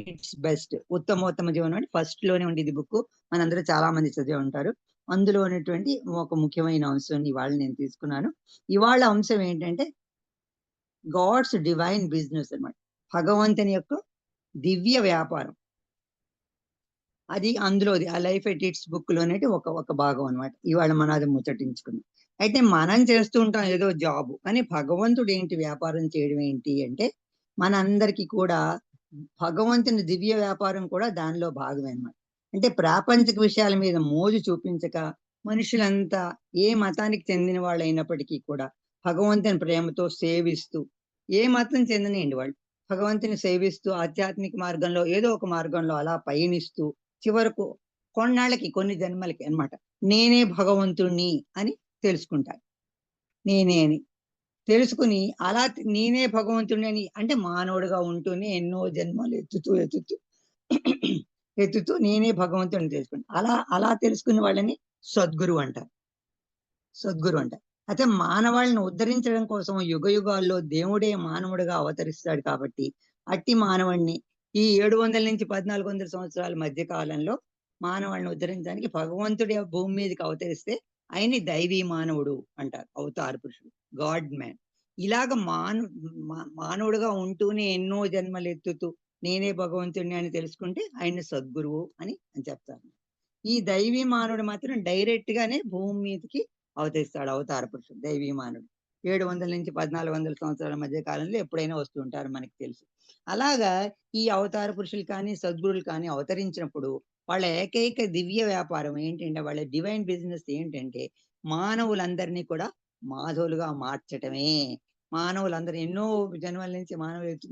ఇట్స్ బెస్ట్, ఉత్తమోత్తమ జీవనం అని ఫస్ట్ లోనే ఉండేది బుక్. మనందరూ చాలా మంది చదివి ఉంటారు. అందులో ఉన్నటువంటి ఒక ముఖ్యమైన అంశం ఇవాళ నేను తీసుకున్నాను. ఇవాళ అంశం ఏంటంటే గాడ్స్ డివైన్ బిజినెస్ అన్నమాట. భగవంతుని యొక్క దివ్య వ్యాపారం. అది అందులోది ఆ లైఫ్ ఎట్ ఇట్స్ బుక్ లోనే ఒక భాగం అన్నమాట. ఇవాళ మనం అది ముచ్చటించుకుందాం. అయితే మనం చేస్తూ ఉంటాం ఏదో జాబ్, కానీ భగవంతుడు ఏంటి వ్యాపారం చేయడం ఏంటి అంటే మనందరికీ కూడా భగవంతుని దివ్య వ్యాపారం కూడా దానిలో భాగమే అన్నమాట. అంటే ప్రాపంచిక విషయాల మీద మోజు చూపించక మనుషులంతా ఏ మతానికి చెందిన వాళ్ళు అయినప్పటికీ కూడా భగవంతుని ప్రేమతో సేవిస్తూ, ఏ మతం చెందినండి వాళ్ళు భగవంతుని సేవిస్తూ ఆధ్యాత్మిక మార్గంలో ఏదో ఒక మార్గంలో అలా పయనిస్తూ చివరకు కొన్నాళ్ళకి కొన్ని జన్మలకి అన్నమాట నేనే భగవంతుణ్ణి అని తెలుసుకుంటారు. నేనే అని తెలుసుకుని అలా నేనే భగవంతుడిని అని అంటే మానవుడిగా ఉంటూనే ఎన్నో జన్మలు ఎత్తుతూ నేనే భగవంతుడిని తెలుసుకుని అలా అలా తెలుసుకున్న వాళ్ళని సద్గురు అంటారు. సద్గురు అంటారు. అయితే మానవాళిని ఉద్ధరించడం కోసం యుగ యుగాల్లో దేవుడే మానవుడిగా అవతరిస్తాడు కాబట్టి అట్టి మానవుడిని ఈ 700 నుంచి 1400 సంవత్సరాల మధ్య కాలంలో మానవాళిని ఉద్ధరించడానికి భగవంతుడి భూమి మీదకి అవతరిస్తే ఆయన్ని దైవీ మానవుడు అంటారు, అవతార పురుషుడు, గాడ్ మ్యాన్. ఇలాగ మానవుడిగా ఉంటూనే ఎన్నో జన్మలు ఎత్తుతూ నేనే భగవంతుడిని అని తెలుసుకుంటే ఆయన సద్గురువు అని చెప్తారు. ఈ దైవీ మానవుడు మాత్రం డైరెక్ట్ గానే భూమి మీదకి అవతరిస్తాడు, అవతార పురుషుడు దైవీ మానవుడు. 700 నుంచి 1400 సంవత్సరాల మధ్య కాలంలో ఎప్పుడైనా వస్తూ ఉంటారు, మనకి తెలుసు. అలాగా ఈ అవతార పురుషులు కానీ సద్గురులు కానీ అవతరించినప్పుడు వాళ్ళ ఏకైక దివ్య వ్యాపారం ఏంటంటే, వాళ్ళ డివైన్ బిజినెస్ ఏంటంటే మానవులందరినీ కూడా మాధవులుగా మార్చటమే. మానవులందరూ ఎన్నో జన్మల నుంచి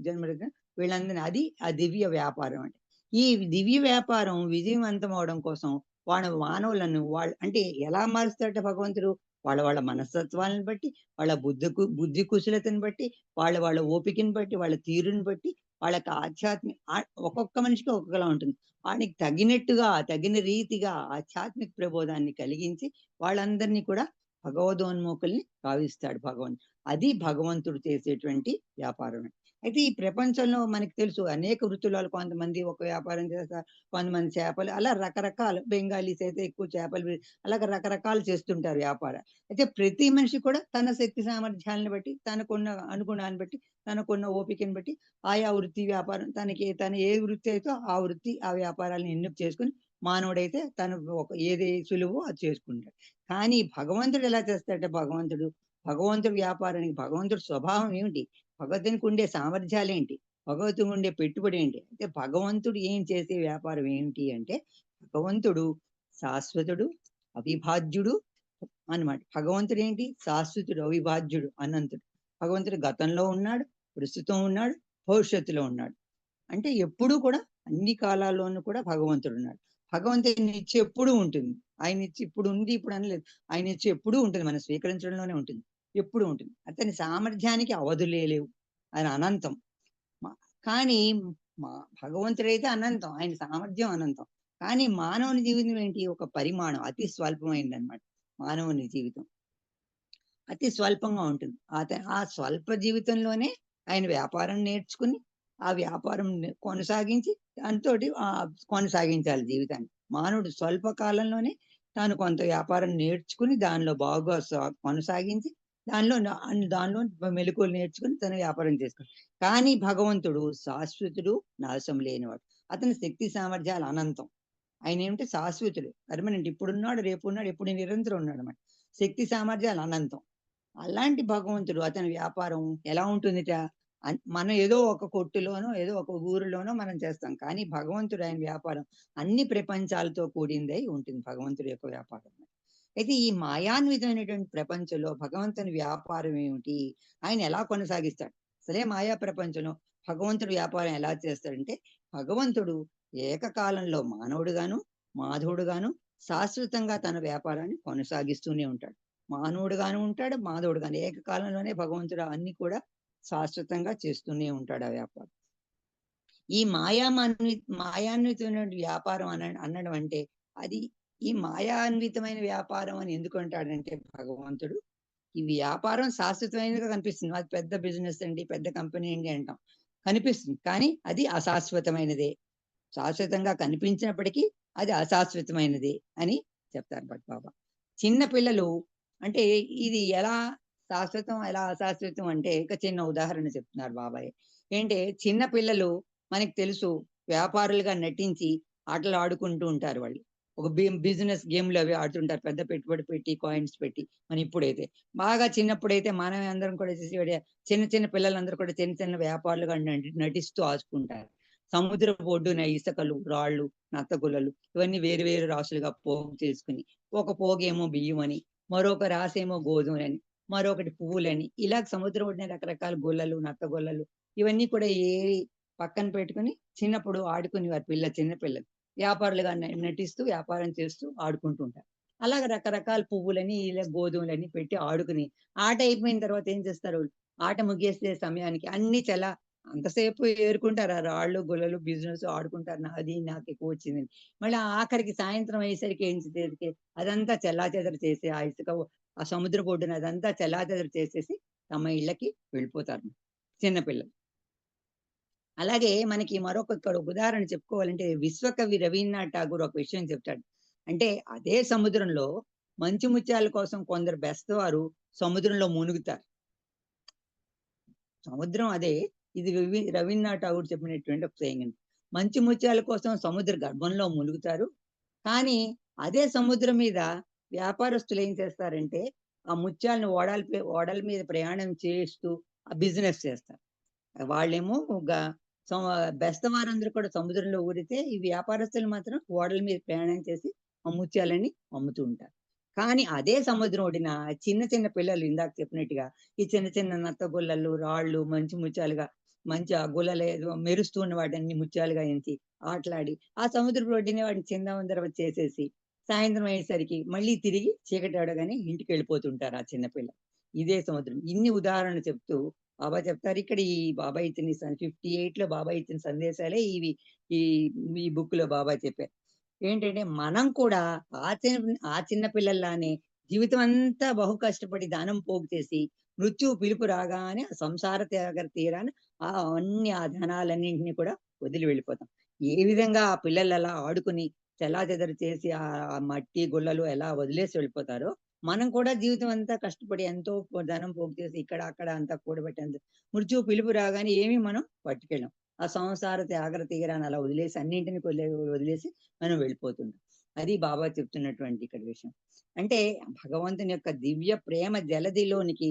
జన్మల వీళ్ళందరినీ అది ఆ దివ్య వ్యాపారం అంటే. ఈ దివ్య వ్యాపారం విజయవంతం అవడం కోసం మానవులను వాళ్ళు అంటే ఎలా మారుస్తాడట భగవంతుడు? వాళ్ళ మనస్తత్వాలను బట్టి, వాళ్ళ బుద్ధి కుశలతను బట్టి, వాళ్ళ ఓపికని బట్టి, వాళ్ళ తీరుని బట్టి, వాళ్ళకి ఒక్కొక్క మనిషికి ఒక్కొక్కలా ఉంటుంది. వానికి తగినట్టుగా తగిన రీతిగా ఆధ్యాత్మిక ప్రబోధాన్ని కలిగించి వాళ్ళందరినీ కూడా భగవదోన్ముఖుల్ని భావిస్తాడు భగవంతుడు. అది భగవంతుడు చేసేటువంటి వ్యాపారం. అయితే ఈ ప్రపంచంలో మనకి తెలుసు అనేక వృత్తులలో కొంతమంది ఒక వ్యాపారం చేస్తారు, కొంతమంది చేపలు, అలా రకరకాల బెంగాలీస్ అయితే ఎక్కువ చేపలు, అలాగ రకరకాలు చేస్తుంటారు వ్యాపారం. అయితే ప్రతి మనిషి కూడా తన శక్తి సామర్థ్యాలను బట్టి, తనకున్న అనుగుణాన్ని బట్టి, తనకున్న ఓపికని బట్టి ఆయా వృత్తి వ్యాపారం తను ఏ వృత్తి అయితే ఆ వృత్తి ఆ వ్యాపారాలను ఎన్నిక చేసుకుని మానవుడైతే తను ఏది సులువో అది చేసుకుంటాడు. కానీ భగవంతుడు ఎలా చేస్తాడంటే భగవంతుడి వ్యాపారానికి భగవంతుడి స్వభావం ఏమిటి, భగవంతునికి ఉండే సామర్థ్యాలు ఏంటి, భగవంతుడికి ఉండే పెట్టుబడి ఏంటి అంటే, భగవంతుడు ఏం చేసే వ్యాపారం ఏంటి అంటే భగవంతుడు శాశ్వతుడు, అవిభాజ్యుడు అన్నమాట. భగవంతుడు ఏంటి? శాశ్వతుడు, అవిభాజ్యుడు, అనంతుడు. భగవంతుడు గతంలో ఉన్నాడు, ప్రస్తుతం ఉన్నాడు, భవిష్యత్తులో ఉన్నాడు. అంటే ఎప్పుడూ కూడా అన్ని కాలాల్లోనూ కూడా భగవంతుడు ఉన్నాడు. భగవంతుడి నిత్య ఎప్పుడూ ఉంటుంది. ఆయన నిత్య ఇప్పుడు ఉంది ఇప్పుడు అనలేదు, ఆయన నిత్య ఎప్పుడూ ఉంటుంది, మనం స్వీకరించడంలోనే ఉంటుంది, ఎప్పుడూ ఉంటుంది. అతని సామర్థ్యానికి అవధులే లేవు, ఆయన అనంతం. కానీ భగవంతుడైతే అనంతం, ఆయన సామర్థ్యం అనంతం. కానీ మానవుని జీవితం ఏంటి? ఒక పరిమాణం, అతి స్వల్పమైంది అనమాట. మానవుని జీవితం అతి స్వల్పంగా ఉంటుంది. ఆ స్వల్ప జీవితంలోనే ఆయన వ్యాపారం నేర్చుకుని ఆ వ్యాపారం కొనసాగించి దాంతో కొనసాగించాలి జీవితాన్ని. మానవుడు స్వల్ప కాలంలోనే తాను కొంత వ్యాపారం నేర్చుకుని దానిలో బాగా కొనసాగించి దానిలో మెలకువలు నేర్చుకుని తన వ్యాపారం చేసుకోవాలి. కానీ భగవంతుడు శాశ్వతుడు, నాశం లేనివాడు. అతని శక్తి సామర్థ్యాలు అనంతం. ఆయన ఏమిటి? శాశ్వతుడు, పర్మనెంట్, ఇప్పుడున్నాడు, రేపు ఉన్నాడు, ఎప్పుడు నిరంతరం ఉన్నాడు అన్నమాట. శక్తి సామర్థ్యాలు అనంతం. అలాంటి భగవంతుడు అతని వ్యాపారం ఎలా ఉంటుందిట? మనం ఏదో ఒక కొట్టులోనో ఏదో ఒక ఊరిలోనో మనం చేస్తాం, కానీ భగవంతుడు ఆయన వ్యాపారం అన్ని ప్రపంచాలతో కూడిందై ఉంటుంది భగవంతుడి యొక్క వ్యాపారం. అయితే ఈ మాయాన్వితమైనటువంటి ప్రపంచంలో భగవంతుని వ్యాపారం ఏమిటి, ఆయన ఎలా కొనసాగిస్తాడు? అసలే మాయా ప్రపంచంలో భగవంతుడు వ్యాపారం ఎలా చేస్తాడంటే, భగవంతుడు ఏకకాలంలో మానవుడుగాను మాధవుడుగాను శాశ్వతంగా తన వ్యాపారాన్ని కొనసాగిస్తూనే ఉంటాడు. మానవుడుగాను ఉంటాడు, మాధవుడుగాను, ఏకకాలంలోనే భగవంతుడు అన్ని కూడా శాశ్వతంగా చేస్తూనే ఉంటాడు ఆ వ్యాపారం. ఈ మాయాన్వితమైన వ్యాపారం అనడం అంటే అది ఈ మాయాన్వితమైన వ్యాపారం అని ఎందుకు అంటాడంటే భగవంతుడు, ఈ వ్యాపారం శాశ్వతమైనదిగా కనిపిస్తుంది, అది పెద్ద బిజినెస్ అండి, పెద్ద కంపెనీ అండి అంటాం, కనిపిస్తుంది, కానీ అది అశాశ్వతమైనదే. శాశ్వతంగా కనిపించినప్పటికీ అది అశాశ్వతమైనది అని చెప్తారు భట్ బాబా. చిన్న పిల్లలు అంటే ఇది ఎలా శాశ్వతం ఎలా అశాశ్వతం అంటే ఒక చిన్న ఉదాహరణ చెప్తున్నారు బాబాయ్. ఏంటే చిన్న పిల్లలు మనకి తెలుసు వ్యాపారులుగా నటించి ఆటలు ఆడుకుంటూ ఉంటారు. వాళ్ళు ఒక బిజినెస్ గేమ్లు అవి ఆడుతుంటారు, పెద్ద పెట్టుబడి పెట్టి కాయిన్స్ పెట్టి. మన ఇప్పుడైతే బాగా చిన్నప్పుడైతే మనం అందరం కూడా చేసి చిన్న చిన్న పిల్లలందరూ కూడా చిన్న చిన్న వ్యాపారులుగా నటిస్తూ ఆడుకుంటారు. సముద్ర ఒడ్డున ఇసుకలు, రాళ్ళు, నత్తగుల్లలు ఇవన్నీ వేరు వేరు రాసులుగా పోగు చేసుకుని, ఒక పోగేమో బియ్యం అని, మరొక రాసేమో గోధుమలని, మరొకటి పువ్వులని, ఇలా సముద్రం ఒడ్డున రకరకాల గుల్లలు, నత్తగుల్లలు ఇవన్నీ కూడా పక్కన పెట్టుకుని చిన్నప్పుడు ఆడుకుని వారి చిన్న పిల్లలు వ్యాపారులుగా నటిస్తూ వ్యాపారం చేస్తూ ఆడుకుంటూ ఉంటారు. అలాగ రకరకాల పువ్వులని ఇలా గోధుమలని పెట్టి ఆడుకుని ఆట అయిపోయిన తర్వాత ఏం చేస్తారు, ఆట ముగిసే సమయానికి అన్ని అంతసేపు ఏరుకుంటారు. ఆ రాళ్ళు గుల్లలు బిజినెస్ ఆడుకుంటారు. నాది నాకు ఎక్కువ వచ్చిందని. మళ్ళీ ఆఖరికి సాయంత్రం అయ్యేసరికి ఏం చేసేది, అదంతా చెల్లాచెదరు చేసి ఆ ఇసుక ఆ సముద్ర ఒడ్డున అదంతా చెల్లాచెదరు చేసేసి తమ ఇళ్ళకి వెళ్ళిపోతారు చిన్నపిల్లలు. అలాగే మనకి ఇక్కడ ఉదాహరణ చెప్పుకోవాలంటే విశ్వకవి రవీంద్రనాథ్ ఠాగూర్ ఒక విషయం చెప్తాడు. అంటే అదే సముద్రంలో మంచు ముత్యాల కోసం కొందరు బెస్తవారు సముద్రంలో మునుగుతారు. సముద్రం అదే, ఇది రవీంద్రనాథ్ ఠాగూర్ చెప్పినటువంటి ఒక సేయింగ్. మంచు ముత్యాల కోసం సముద్ర గర్భంలో మునుగుతారు. కానీ అదే సముద్రం మీద వ్యాపారస్తులు ఏం చేస్తారంటే ఆ ముత్యాలను ఓడల మీద ప్రయాణం చేస్తూ ఆ బిజినెస్ చేస్తారు. వాళ్ళేమో బెస్తవారందరూ కూడా సముద్రంలో ఊరితే ఈ వ్యాపారస్తులు మాత్రం ఓడల మీద ప్రయాణం చేసి ఆ ముత్యాలని అమ్ముతూ ఉంటారు. కానీ అదే సముద్రం ఒడిన చిన్న చిన్న పిల్లలు ఇందాక చెప్పినట్టుగా ఈ చిన్న చిన్న నత్త గుల్లలు, రాళ్ళు మంచి ముత్యాలుగా మంచి ఆ గుల్లలు మెరుస్తూ ఉన్న వాటిని ముత్యాలుగా ఎంచి ఆటలాడి ఆ సముద్రపు ఒడ్డుని వాటిని చిందవందర చేసేసి సాయంత్రం అయ్యేసరికి మళ్ళీ తిరిగి చీకటి ఆడగానే ఇంటికి వెళ్ళిపోతుంటారు ఆ చిన్నపిల్ల. ఇదే సముద్రం. ఇన్ని ఉదాహరణలు చెప్తూ బాబా చెప్తారు. ఇక్కడ ఈ బాబా ఇచ్చిన 58 లో బాబా ఇచ్చిన సందేశాలే ఇవి. ఈ ఈ బుక్ లో బాబా చెప్పారు ఏంటంటే మనం కూడా ఆ చిన్న పిల్లల్లానే జీవితం అంతా బహు కష్టపడి దానం పోగు చేసి మృత్యువు పిలుపు రాగానే ఆ సంసార తీరాన్ని ఆ ధనాలన్నింటినీ కూడా వదిలి వెళ్ళిపోతాం. ఏ విధంగా ఆ పిల్లలు అలా ఆడుకుని చెల్లాచెదరు చేసి ఆ మట్టి గుళ్ళలు ఎలా వదిలేసి వెళ్ళిపోతారో మనం కూడా జీవితం అంతా కష్టపడి ఎంతో ధనం పోగు చేసి ఇక్కడ అక్కడ అంతా కూడబెట్టేంత మృత్యువు పిలుపు రాగానే ఏమీ మనం పట్టుకెళ్ళాం. ఆ సంసార తీరాన్ని అలా వదిలేసి అన్నింటిని వదిలేసి మనం వెళ్ళిపోతుంటాం. అది బాబా చెప్తున్నటువంటి ఇక్కడ విషయం. అంటే భగవంతుని యొక్క దివ్య ప్రేమ జలదిలోనికి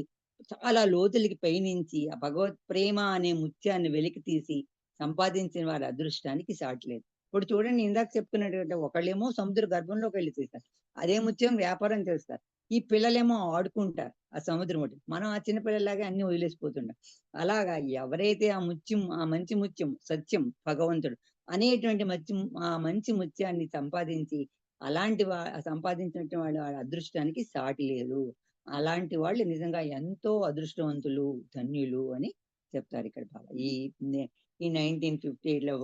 చాలా లోతులకి పయనించి ఆ భగవత్ ప్రేమ అనే ముత్యాన్ని వెలికి తీసి సంపాదించిన వారి అదృష్టానికి సాటి లేదు. ఇప్పుడు చూడండి, ఇందాక చెప్పుకున్నట్టు ఒకళ్ళేమో సముద్ర గర్భంలోకి వెళ్ళి తీస్తారు, అదే ముత్యం వ్యాపారం చేస్తారు. ఈ పిల్లలేమో ఆడుకుంటారు ఆ సముద్రం ఒకటి. మనం ఆ చిన్న పిల్లలాగా అన్ని వదిలేసిపోతుంటాం. అలాగా ఎవరైతే ఆ మంచి ముత్యం సత్యం భగవంతుడు అనేటువంటి ఆ మంచి ముత్యాన్ని సంపాదించి సంపాదించినటువంటి వాళ్ళ అదృష్టానికి సాటి లేదు. అలాంటి వాళ్ళు నిజంగా ఎంతో అదృష్టవంతులు, ధన్యులు అని చెప్తారు ఇక్కడ బాబా. ఈ 1958లో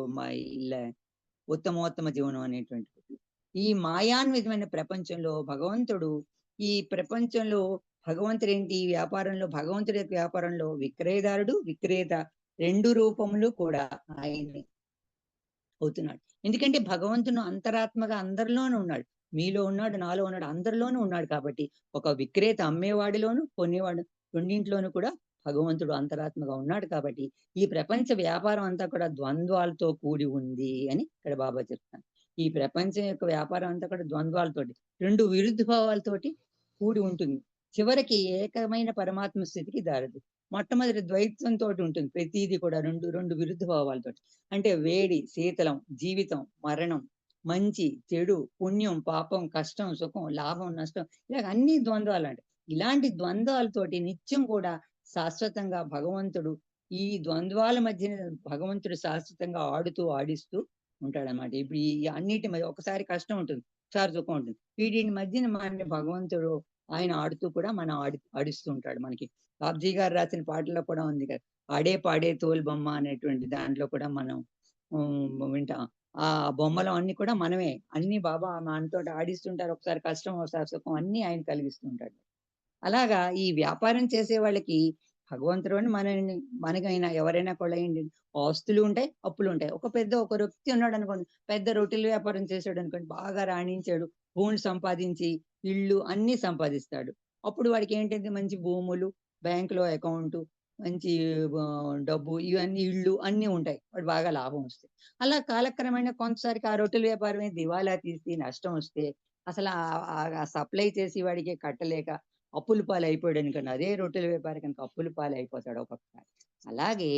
ఉత్తమోత్తమ జీవనం అనేటువంటి ఈ మాయాన్వితమైన ప్రపంచంలో భగవంతుడు ఈ ప్రపంచంలో భగవంతుడు ఏంటి, ఈ వ్యాపారంలో భగవంతుడి యొక్క వ్యాపారంలో విక్రయదారుడు విక్రేత రెండు రూపములు కూడా ఆయనే అవుతున్నాడు. ఎందుకంటే భగవంతుడు అంతరాత్మగా అందరిలోనూ ఉన్నాడు. మీలో ఉన్నాడు, నాలో ఉన్నాడు, అందరిలోనూ ఉన్నాడు. కాబట్టి ఒక విక్రేత అమ్మేవాడిలోను కొనేవాడు రెండింటిలోనూ కూడా భగవంతుడు అంతరాత్మగా ఉన్నాడు. కాబట్టి ఈ ప్రపంచ వ్యాపారం అంతా కూడా ద్వంద్వాలతో కూడి ఉంది అని ఇక్కడ బాబా చెప్తాను. ఈ ప్రపంచం యొక్క వ్యాపారం అంతా కూడా ద్వంద్వాలతోటి, రెండు విరుద్ధ భావాలతోటి కూడి ఉంటుంది. చివరికి ఏకమైన పరమాత్మ స్థితికి దారిది. మొట్టమొదటి ద్వైతంతో ఉంటుంది ప్రతిదీ కూడా, రెండు విరుద్ధ భావాలతోటి. అంటే వేడి శీతలం, జీవితం మరణం, మంచి చెడు, పుణ్యం పాపం, కష్టం సుఖం, లాభం నష్టం, ఇలా అన్ని ద్వంద్వాలు. అంటే ఇలాంటి ద్వంద్వాలతోటి నిత్యం కూడా శాశ్వతంగా భగవంతుడు ఈ ద్వంద్వాల మధ్య భగవంతుడు శాశ్వతంగా ఆడిస్తూ ఉంటాడనమాట. ఇప్పుడు ఈ అన్నిటి మధ్య ఒకసారి కష్టం ఉంటుంది, ఒకసారి సుఖం ఉంటుంది. వీటి మధ్యన మన భగవంతుడు ఆయన ఆడుతూ కూడా మనం ఆడిస్తూ ఉంటాడు. మనకి బాబ్జీ గారు రాసిన పాటల్లో కూడా ఉంది కదా, ఆడే పాడే తోలు బొమ్మ అనేటువంటి దాంట్లో కూడా మనం వింటాం. ఆ బొమ్మలు అన్ని కూడా మనమే, అన్ని బాబా మనతో ఆడిస్తుంటారు. ఒకసారి కష్టం ఒకసారి సుఖం అన్ని ఆయన కలిగిస్తుంటాడు. అలాగా ఈ వ్యాపారం చేసే వాళ్ళకి భగవంతుడు మనకైనా ఎవరైనా కూడా ఏంటి, ఆస్తులు ఉంటాయి, అప్పులు ఉంటాయి. ఒక వ్యక్తి ఉన్నాడు అనుకోండి, పెద్ద రొట్టెల వ్యాపారం చేసాడు అనుకోండి, బాగా రాణించాడు, భూములు సంపాదించి ఇళ్ళు అన్ని సంపాదిస్తాడు. అప్పుడు వాడికి ఏంటంటే మంచి భూములు, బ్యాంకులో అకౌంట్, మంచి డబ్బు, ఇవన్నీ ఇళ్ళు అన్ని ఉంటాయి, వాడు బాగా లాభం వస్తాయి. అలా కాలక్రమేణా కొంతసారికి ఆ రొట్టెల వ్యాపారమే దివాలా తీసి నష్టం వస్తే అసలు ఆ సప్లై చేసి వాడికి కట్టలేక అప్పుల పాలు అయిపోయాడు అనుకోండి, అదే రొట్టెల వ్యాపారి కనుక అప్పుల పాలు అయిపోతాడు ఒక్కొక్కసారి. అలాగే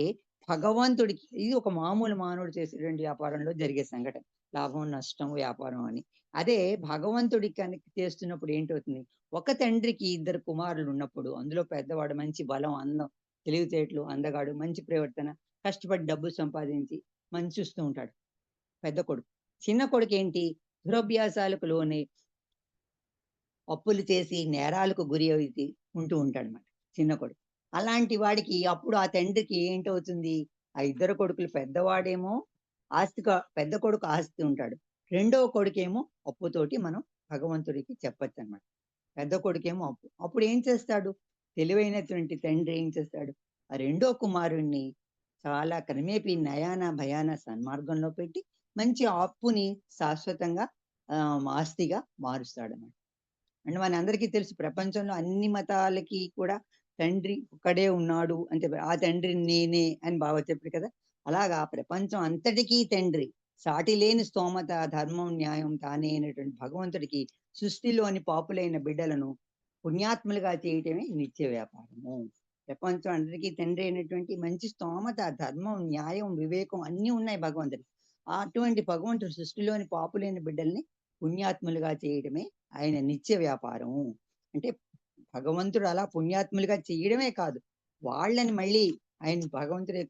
భగవంతుడికి ఇది ఒక మామూలు మానవుడు చేసేటువంటి వ్యాపారంలో జరిగే సంఘటన, లాభం నష్టం వ్యాపారం అని. అదే భగవంతుడికి కనుక చేస్తున్నప్పుడు ఏంటవుతుంది, ఒక తండ్రికి ఇద్దరు కుమారులు ఉన్నప్పుడు అందులో పెద్దవాడు మంచి బలం, అందం, తెలివితేటలు, అందగాడు, మంచి ప్రవర్తన, కష్టపడి డబ్బు సంపాదించి మంచి చూస్తూ ఉంటాడు పెద్ద కొడుకు. చిన్న కొడుకు ఏంటి, దురభ్యాసాలకు లోనే అప్పులు చేసి నేరాలకు గురి అవుతూ ఉంటూ ఉంటాడనమాట చిన్న కొడుకు. అలాంటి వాడికి అప్పుడు ఆ తండ్రికి ఏంటవుతుంది, ఆ ఇద్దరు కొడుకులు పెద్దవాడేమో పెద్ద కొడుకు ఆస్తి ఉంటాడు, రెండవ కొడుకేమో అప్పుతోటి మనం భగవంతుడికి చెప్పొచ్చు అనమాట. పెద్ద కొడుకేమో అప్పు. అప్పుడు ఏం చేస్తాడు, తెలివైనటువంటి తండ్రి ఏం చేస్తాడు, ఆ రెండో కుమారుణ్ణి చాలా క్రమేపీ నయాన భయాన సన్మార్గంలో పెట్టి మంచి అప్పుని శాశ్వతంగా ఆస్తిగా మారుస్తాడన్నమాట. అంటే మనందరికీ తెలుసు, ప్రపంచంలో అన్ని మతాలకి కూడా తండ్రి ఒక్కడే ఉన్నాడు అంటే ఆ తండ్రి నేనే అని బాబా చెప్పారు కదా. అలాగా ప్రపంచం అంతటికీ తండ్రి, సాటి లేని స్తోమత, ధర్మం, న్యాయం తానే అయినటువంటి భగవంతుడికి సృష్టిలోని పాపులైన బిడ్డలను పుణ్యాత్ములుగా చేయటమే నిత్య వ్యాపారము. ప్రపంచం అందరికీ తండ్రి అయినటువంటి మంచి స్తోమత, ధర్మం, న్యాయం, వివేకం అన్నీ ఉన్నాయి భగవంతుడికి. అటువంటి భగవంతుడు సృష్టిలోని పాపులైన బిడ్డల్ని పుణ్యాత్ములుగా చేయడమే ఆయన నిత్య వ్యాపారము. అంటే భగవంతుడు అలా పుణ్యాత్ములుగా చేయడమే కాదు, వాళ్ళని మళ్ళీ ఆయన భగవంతుడే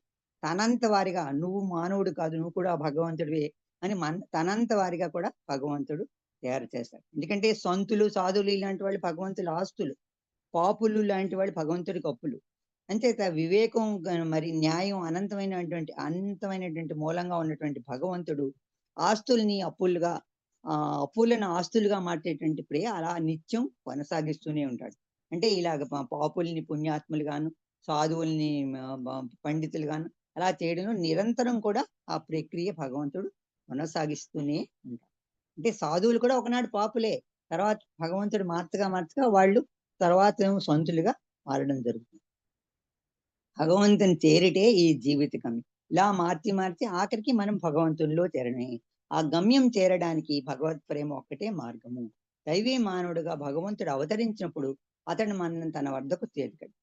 తనంత వారిగా, నువ్వు మానవుడు కాదు, నువ్వు కూడా భగవంతుడివే అని తనంత వారిగా కూడా భగవంతుడు తయారు చేస్తాడు. ఎందుకంటే సంతులు, సాధువులు ఇలాంటి వాళ్ళు భగవంతుల ఆస్తులు, పాపులు లాంటి వాళ్ళు భగవంతుడికి అప్పులు. అంచేత వివేకం మరి న్యాయం అనంతమైనటువంటి మూలంగా ఉన్నటువంటి భగవంతుడు ఆస్తుల్ని అప్పులుగా, అప్పులను ఆస్తులుగా మార్చేటువంటి ప్రియ అలా నిత్యం కొనసాగిస్తూనే ఉంటాడు. అంటే ఇలాగ పాపుల్ని పుణ్యాత్ములుగాను, సాధువుల్ని పండితులుగాను అలా చేయడంలో నిరంతరం కూడా ఆ ప్రక్రియ భగవంతుడు కొనసాగిస్తూనే ఉంటాడు. అంటే సాధువులు కూడా ఒకనాడు పాపులే, తర్వాత భగవంతుడు మార్చగా వాళ్ళు తర్వాత ఏమో సంతులుగా మారడం జరుగుతుంది. భగవంతుని చేరిటే ఈ జీవిత గమ్యం. ఇలా మార్చి ఆఖరికి మనం భగవంతునిలో చేరడమే. ఆ గమ్యం చేరడానికి భగవత్ ప్రేమ ఒక్కటే మార్గము. దైవీ మానవుడిగా భగవంతుడు అవతరించినప్పుడు అతడు మనల్ని తన వద్దకు చేర్చాడు.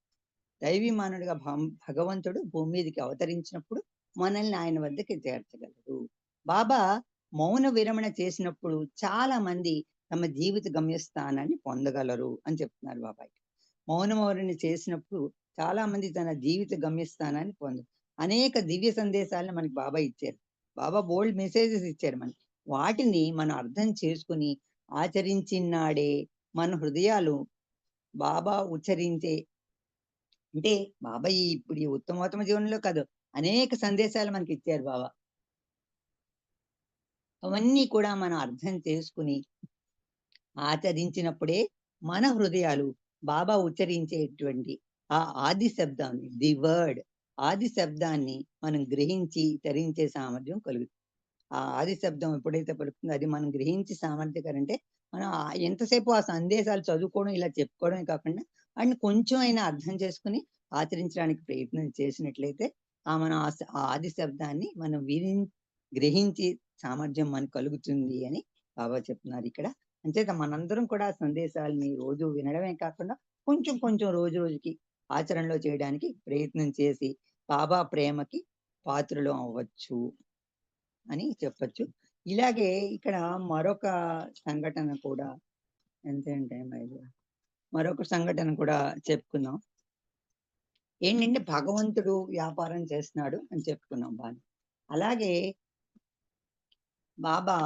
దైవీ మానవుడిగా భగవంతుడు భూమి మీదకి అవతరించినప్పుడు మనల్ని ఆయన వద్దకి చేర్చగలరు. బాబా మౌన విరమణ చేసినప్పుడు చాలా మంది తమ జీవిత గమ్యస్థానాన్ని పొందగలరు అని చెప్తున్నారు బాబాయ్. మౌన విరమణ చేసినప్పుడు చాలా మంది తన జీవిత గమ్యస్థానాన్ని అనేక దివ్య సందేశాలను మనకి బాబా ఇచ్చారు. బాబా బోల్డ్ మెసేజెస్ ఇచ్చారు మనకి. వాటిని మనం అర్థం చేసుకుని ఆచరించినాడే మన హృదయాలు బాబా ఉచ్చరించే, అంటే బాబా ఇప్పుడు ఈ ఉత్తమోత్తమ జీవనంలో కాదు, అనేక సందేశాలు మనకి ఇచ్చారు బాబా. అవన్నీ కూడా మనం అర్థం చేసుకుని ఆచరించినప్పుడే మన హృదయాలు బాబా ఉచ్చరించేటువంటి ఆ ఆది శబ్దాన్ని, ది వర్డ్, ఆది శబ్దాన్ని మనం గ్రహించి తరించే సామర్థ్యం కలుగుతుంది. ఆ ఆది శబ్దం ఎప్పుడైతే పలుకుతుందో అది మనం గ్రహించి సామర్థ్యకరంటే మనం ఎంతసేపు ఆ సందేశాలు చదువుకోవడం ఇలా చెప్పుకోవడమే కాకుండా వాటిని కొంచెం అయినా అర్థం చేసుకుని ఆచరించడానికి ప్రయత్నం చేసినట్లయితే మనం ఆ ఆది శబ్దాన్ని మనం గ్రహించి సామర్థ్యం మనకు కలుగుతుంది అని బాబా చెప్తున్నారు ఇక్కడ. అంచేత మనందరం కూడా సందేశాలని రోజు వినడమే కాకుండా కొంచెం రోజు రోజుకి ఆచరణలో చేయడానికి ప్రయత్నం చేసి బాబా ప్రేమకి పాత్రలు అవ్వచ్చు అని చెప్పచ్చు. ఇలాగే ఇక్కడ మరొక సంఘటన కూడా, ఎంతంటే మరొక సంఘటన కూడా చెప్పుకుందాం. ఏంటంటే భగవంతుడు వ్యాపారం చేస్తున్నాడు అని చెప్పుకున్నాం బాగా. అలాగే బాబా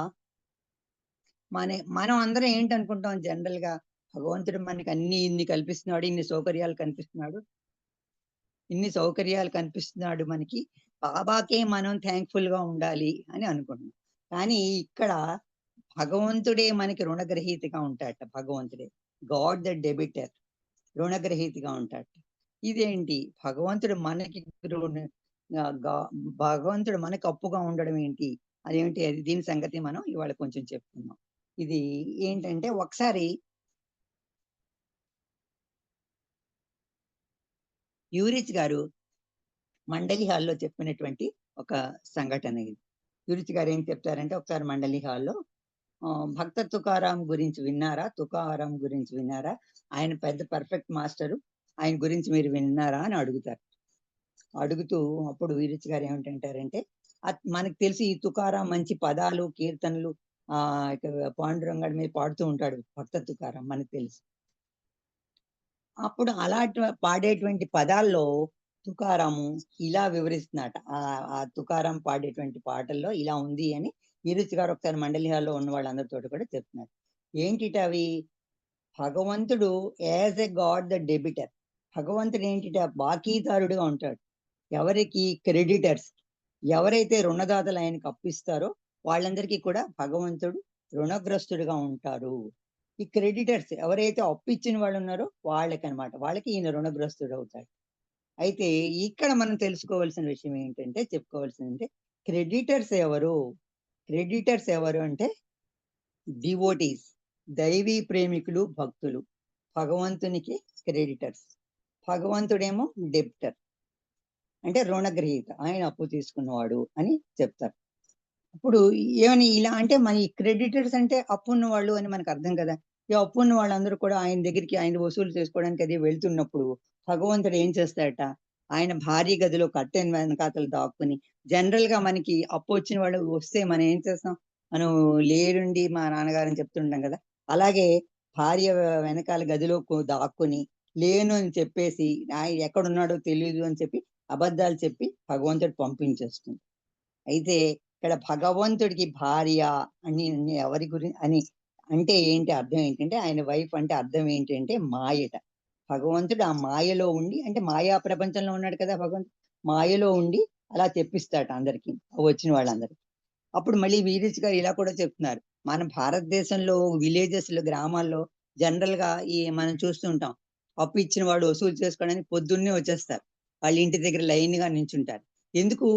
మనం అందరం ఏంటనుకుంటాం జనరల్ గా, భగవంతుడు మనకి ఇన్ని కల్పిస్తున్నాడు, ఇన్ని సౌకర్యాలు కనిపిస్తున్నాడు మనకి, బాబాకే మనం థ్యాంక్ఫుల్ గా ఉండాలి అని అనుకుంటున్నాం. కానీ ఇక్కడ భగవంతుడే మనకి రుణగ్రహీతగా ఉంటాడట. భగవంతుడే గాడ్ ద డెబిటర్, రుణగ్రహీతగా ఉంటాడట. ఇదేంటి, భగవంతుడు మనకి అప్పుగా ఉండడం ఏంటి, అదేంటి, దీని సంగతి మనం ఇవాళ కొంచెం చెప్పుకుందాం. ఇది ఏంటంటే, ఒకసారి యూరిచ్ గారు మండలి హాల్లో చెప్పినటువంటి ఒక సంఘటన ఇది. యూరిచ్ గారు ఏం చెప్తారంటే, ఒకసారి మండలి హాల్లో భక్త తుకారాం గురించి విన్నారా, ఆయన పెద్ద పర్ఫెక్ట్ మాస్టరు, ఆయన గురించి మీరు విన్నారా అని అడుగుతారు. అడుగుతూ అప్పుడు యూరిచ్ గారు ఏమిటంటారంటే, మనకు తెలిసి ఈ తుకారాం మంచి పదాలు, కీర్తనలు పాండురంగడి మీద పాడుతూ ఉంటాడు భక్త తుకారాం, మనకు తెలుసు. అప్పుడు అలాంటి పాడేటువంటి పదాల్లో తుకారాము ఇలా వివరిస్తున్నట, ఆ తుకారాం పాడేటువంటి పాటల్లో ఇలా ఉంది అని ఈరుచి గారు ఒకసారి మండలి హాల్లో ఉన్న వాళ్ళందరితో కూడా చెప్తున్నారు. ఏంటిట అవి? భగవంతుడు as a God the debtor. భగవంతుడు ఏంటిట? బాకీదారుడుగా ఉంటాడు. ఎవరికి? క్రెడిటర్స్. ఎవరైతే రుణదాతలు ఆయనకు అప్పిస్తారో వాళ్ళందరికీ కూడా భగవంతుడు రుణగ్రస్తుడిగా ఉంటారు. ఈ క్రెడిటర్స్ ఎవరైతే అప్పిచ్చిన వాళ్ళు ఉన్నారో వాళ్ళకనమాట, వాళ్ళకి ఈయన రుణగ్రస్తుడు అవుతాడు. అయితే ఇక్కడ మనం తెలుసుకోవాల్సిన విషయం ఏంటంటే, చెప్పుకోవాల్సిందంటే, క్రెడిటర్స్ ఎవరు? క్రెడిటర్స్ ఎవరు అంటే డివోటీస్, దైవీ ప్రేమికులు, భక్తులు. భగవంతునికి క్రెడిటర్స్, భగవంతుడేమో డెబ్టర్, అంటే రుణగ్రహీత, ఆయన అప్పు తీసుకున్నవాడు అని చెప్తారు. ఇప్పుడు ఏమని ఇలా అంటే, మన ఈ క్రెడిటర్స్ అంటే అప్పున్న వాళ్ళు అని మనకు అర్థం కదా. ఈ అప్పున్న వాళ్ళందరూ కూడా ఆయన దగ్గరికి ఆయన వసూలు చేసుకోవడానికి అది వెళ్తున్నప్పుడు భగవంతుడు ఏం చేస్తాడట? ఆయన భారీ గదిలో కట్టెన్ వెనకాతలు దాక్కుని, జనరల్ గా మనకి అప్పు వచ్చిన వాళ్ళు వస్తే మనం ఏం చేస్తాం? మనం లేరుండి మా నాన్నగారని చెప్తుంటాం కదా. అలాగే భార్య వెనకాల గదిలో దాక్కుని లేను అని చెప్పేసి, ఆయన ఎక్కడున్నాడో తెలియదు అని చెప్పి అబద్ధాలు చెప్పి భగవంతుడు పంపించేస్తుంది. అయితే ఇక్కడ భగవంతుడికి భార్య అని ఎవరి గురించి అని అంటే ఏంటి అర్థం ఏంటంటే, ఆయన వైఫ్ అంటే అర్థం ఏంటంటే మాయట. భగవంతుడు ఆ మాయలో ఉండి, అంటే మాయా ప్రపంచంలో ఉన్నాడు కదా భగవంతుడు, మాయలో ఉండి అలా తెప్పిస్తాడు అందరికి, వచ్చిన వాళ్ళందరికీ. అప్పుడు మళ్ళీ వీరిచ్ గారు ఇలా కూడా చెప్తున్నారు, మన భారతదేశంలో విలేజెస్ లో, గ్రామాల్లో జనరల్ గా ఈ మనం చూస్తుంటాం, అప్పు ఇచ్చిన వాడు వసూలు చేసుకోవడానికి పొద్దున్నే వచ్చేస్తారు, వాళ్ళ ఇంటి దగ్గర లైన్ గా నించుంటారు. ఎందుకు?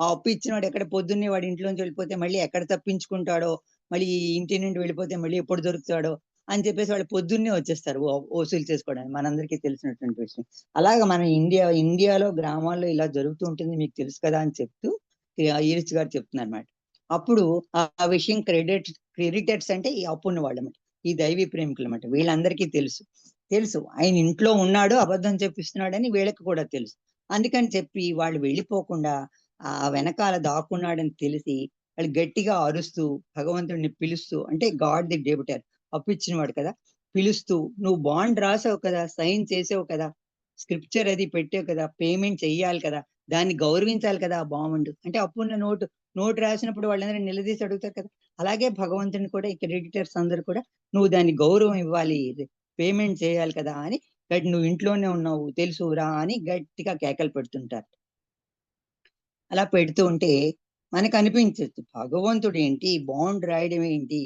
ఆ అప్పు ఇచ్చిన వాడు ఎక్కడ పొద్దున్నే వాడి ఇంట్లోంచి వెళ్ళిపోతే మళ్ళీ ఎక్కడ తప్పించుకుంటాడో, మళ్ళీ ఇంటి నుండి వెళ్ళిపోతే మళ్ళీ ఎప్పుడు దొరుకుతాడో అని చెప్పేసి వాళ్ళు పొద్దున్నే వచ్చేస్తారు వసూలు చేసుకోవడానికి. మనందరికీ తెలిసినటువంటి విషయం. అలాగా మన ఇండియాలో గ్రామాల్లో ఇలా జరుగుతూ ఉంటుంది, మీకు తెలుసు కదా అని చెప్తూ ఈరిచ్ గారు చెప్తున్నారు అన్నమాట. అప్పుడు ఆ విషయం క్రెడిటర్స్ అంటే ఈ అప్పున్న వాళ్ళు అన్నమాట, ఈ దైవీ ప్రేమికులు అన్నమాట. వీళ్ళందరికీ తెలుసు ఆయన ఇంట్లో ఉన్నాడు, అబద్ధం చెప్పిస్తున్నాడని వీళ్ళకి కూడా తెలుసు. అందుకని చెప్పి వాళ్ళు వెళ్ళిపోకుండా ఆ వెనకాల దాక్కున్నాడని తెలిసి వాళ్ళు గట్టిగా అరుస్తూ భగవంతుడిని పిలుస్తూ, అంటే గాడ్ ది డెబిటర్, అప్పిచ్చిన వాడు కదా, పిలుస్తూ, నువ్వు బాండ్ రాసావు కదా, సైన్ చేసావు కదా, స్క్రిప్చర్ అది పెట్టావు కదా, పేమెంట్ చెయ్యాలి కదా, దాన్ని గౌరవించాలి కదా. ఆ బాండ్ అంటే అప్పున్న నోటు రాసినప్పుడు వాళ్ళందరూ నిలదీసి అడుగుతారు కదా. అలాగే భగవంతుని కూడా ఈ క్రెడిటర్స్ అందరూ కూడా నువ్వు దాన్ని గౌరవం ఇవ్వాలి, పేమెంట్ చేయాలి కదా అని, నువ్వు ఇంట్లోనే ఉన్నావు తెలుసు రా అని గట్టిగా కేకలు పెడుతుంటారు. అలా పెడుతూ ఉంటే మనకు అనిపించచ్చు, భగవంతుడు ఏంటి బాండ్ రాయడం ఏంటి,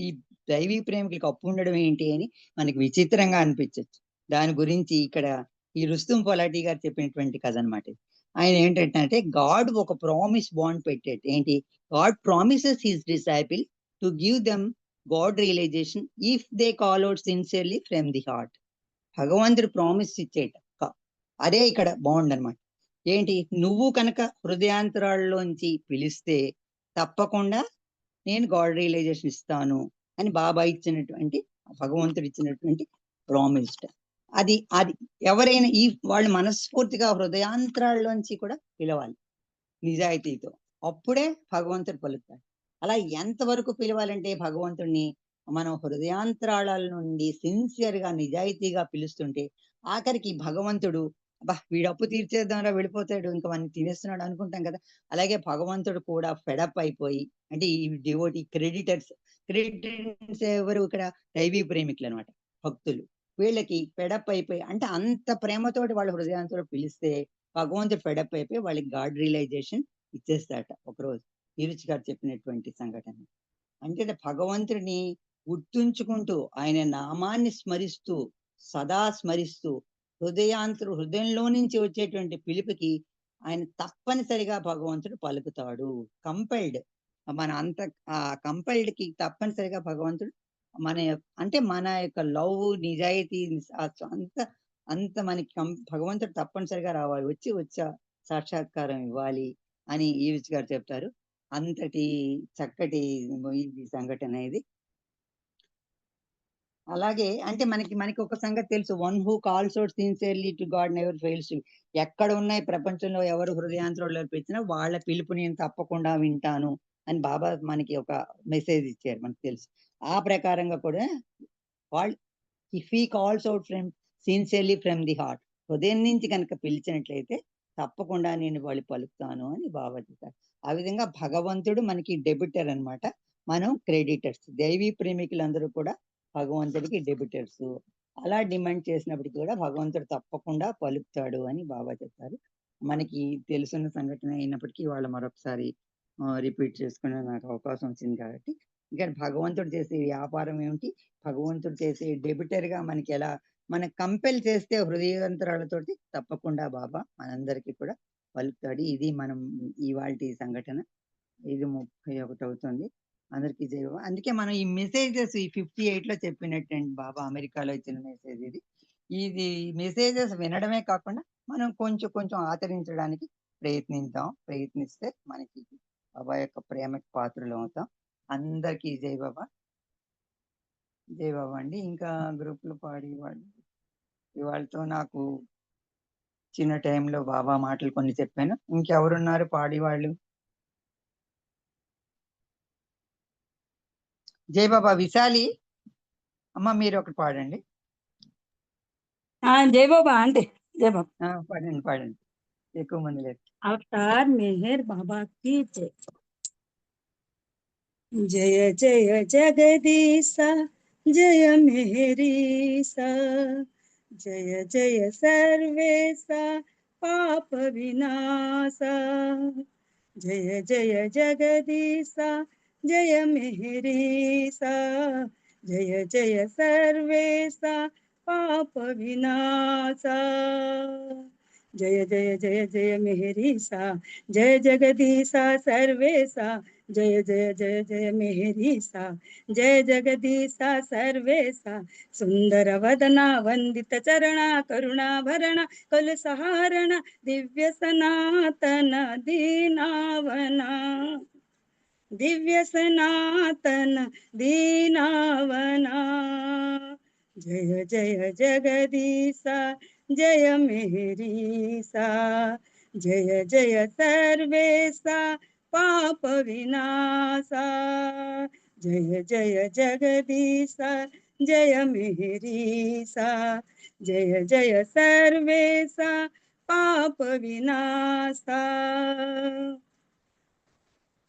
ఈ దైవీ ప్రేమికులకు అప్పు ఉండడం ఏంటి అని మనకి విచిత్రంగా అనిపించచ్చు. దాని గురించి ఇక్కడ ఈ రుస్తుం పొలాటి గారు చెప్పినటువంటి కథ అనమాట. ఆయన ఏంటంటే, గాడ్ ఒక ప్రామిస్ బాండ్ పెట్టాడు. ఏంటి? God promises his disciple to give them God realization if they call out sincerely from the heart. భగవంతుడు ప్రామిస్ ఇచ్చేట, అదే ఇక్కడ బాండ్ అనమాట. ఏంటి? నువ్వు కనుక హృదయాంతరాల్లోంచి పిలిస్తే తప్పకుండా నేను గాడ్ రియలైజేషన్ ఇస్తాను అని బాబా ఇచ్చినటువంటి, భగవంతుడు ఇచ్చినటువంటి ప్రామిస్. అది ఎవరైనా ఈ వాళ్ళు మనస్ఫూర్తిగా హృదయాంతరాల్లోంచి కూడా పిలవాలి నిజాయితీతో, అప్పుడే భగవంతుడు పలుకుతాడు. అలా ఎంతవరకు పిలవాలంటే భగవంతుడిని మనం హృదయాంతరాల నుండి సిన్సియర్ గా నిజాయితీగా పిలుస్తుంటే ఆఖరికి భగవంతుడు, అబ్బా వీడు అప్పు తీర్చేద్దాంరా వెళ్ళిపోతాడు, ఇంకా మనం తినేస్తున్నాడు అనుకుంటాం కదా. అలాగే భగవంతుడు కూడా ఫెడప్ అయిపోయి, అంటే ఈ డివోటీ క్రెడిటర్స్ ఎవరు? ఇక్కడ దైవీ ప్రేమికులు అనమాట, భక్తులు. వీళ్ళకి ఫెడప్ అయిపోయి, అంటే అంత ప్రేమతోటి వాళ్ళ హృదయాంతో పిలిస్తే భగవంతుడు ఫెడప్ అయిపోయి వాళ్ళకి గాడ్ రియలైజేషన్ ఇచ్చేస్తాట ఒకరోజు. ఈరుచి గారు చెప్పినటువంటి సంఘటన అంటే, భగవంతుడిని గుర్తుంచుకుంటూ ఆయన నామాన్ని స్మరిస్తూ సదా స్మరిస్తూ హృదయంలో నుంచి వచ్చేటువంటి పిలుపుకి ఆయన తప్పనిసరిగా భగవంతుడు పలుకుతాడు. కంపెల్డ్, మన అంత ఆ కంపెల్డ్ కి తప్పనిసరిగా భగవంతుడు అంటే మన యొక్క లవ్, నిజాయితీ అంత మనకి భగవంతుడు తప్పనిసరిగా రావాలి, వచ్చి సాక్షాత్కారం ఇవ్వాలి అని ఈవిచ్ గారు చెప్తారు. అంతటి చక్కటి ఈ సంఘటన ఇది. అలాగే అంటే మనకి ఒక సంగతి తెలుసు, one who calls out sincerely to God never fails to. ఎక్కడ ఉన్నాయి ప్రపంచంలో ఎవరు హృదయాంతరంలో పెట్టినా వాళ్ళ పిలుపు నేను తప్పకుండా వింటాను అని బాబా మనకి ఒక మెసేజ్ ఇచ్చారు, మనకు తెలుసు. ఆ ప్రకారంగా కూడా వాళ్ళు, if he calls out sincerely from the heart, హృదయం నుంచి కనుక పిలిచినట్లయితే తప్పకుండా నేను వాళ్ళు పలుకుతాను అని బాబా చెప్తారు. ఆ విధంగా భగవంతుడు మనకి డెబిటర్ అన్నమాట, మనం క్రెడిటర్స్. దైవీ ప్రేమికులందరూ కూడా భగవంతుడికి డెబిటర్స్. అలా డిమాండ్ చేసినప్పటికీ కూడా భగవంతుడు తప్పకుండా పలుకుతాడు అని బాబా చెప్తారు. మనకి తెలుసున్న సంఘటన అయినప్పటికీ వాళ్ళు మరొకసారి రిపీట్ చేసుకునే నాకు అవకాశం వచ్చింది కాబట్టి, ఇంకా భగవంతుడు చేసే వ్యాపారం ఏమిటి, భగవంతుడు చేసే డెబిటర్ గా మనకి ఎలా మనం కంపెల్ చేస్తే హృదయాంతరాలతోటి తప్పకుండా బాబా మనందరికీ కూడా పలుకుతాడు. ఇది మనం ఇవాల్టి సంఘటన. ఇది 31 అవుతుంది. అందరికీ జై బాబా. అందుకే మనం ఈ మెసేజెస్ ఈ 58 లో చెప్పినట్టండి బాబా అమెరికాలో ఇచ్చిన మెసేజ్ ఇది. ఇది మెసేజెస్ వినడమే కాకుండా మనం కొంచెం కొంచెం ఆచరించడానికి ప్రయత్నిస్తే మనకి బాబా యొక్క ప్రేమకి పాత్రలు అవుతాం. అందరికీ జై బాబా. జై బాబా అండి. ఇంకా గ్రూప్ లో పాడేవాళ్ళు ఇవాళతో నాకు చిన్న టైంలో బాబా మాటలు కొన్ని చెప్పాను. ఇంకెవరున్నారు పాడేవాళ్ళు? జై బాబా. విశాలి అమ్మ మీరు ఒకటి పాడండి. జై బాబా అంటే జై బాబా. పాడండి ఎక్కువ మంది లేదు. అవతార్ మెహర్ బాబా की जय. जय जय जगदीशा जय मेहरीसा, जय जय सर्वेशा पाप विनाशा, जय जय जगदीशा जय मेहरीसा, जय जय सर्वेशा पाप विनाशा, जय जय जय जय मेहरीसा, जय जगदीशा सर्वेशा, जय जय जय जय मेहरीसा, जय जगदीशा सर्वेशा, सुंदर वदना वंदित चरणा करुणा भरणा कल सहारणा दिव्य सनातन दीनावना, दिव्य सनातन दीनावना, जय जय जगदीशा जय मेहरीसा, जय जय सर्वेशा पाप विनाशा, जय जय जगदीशा जय मेहरीसा, जय जय सर्वेशा पाप विनाशा,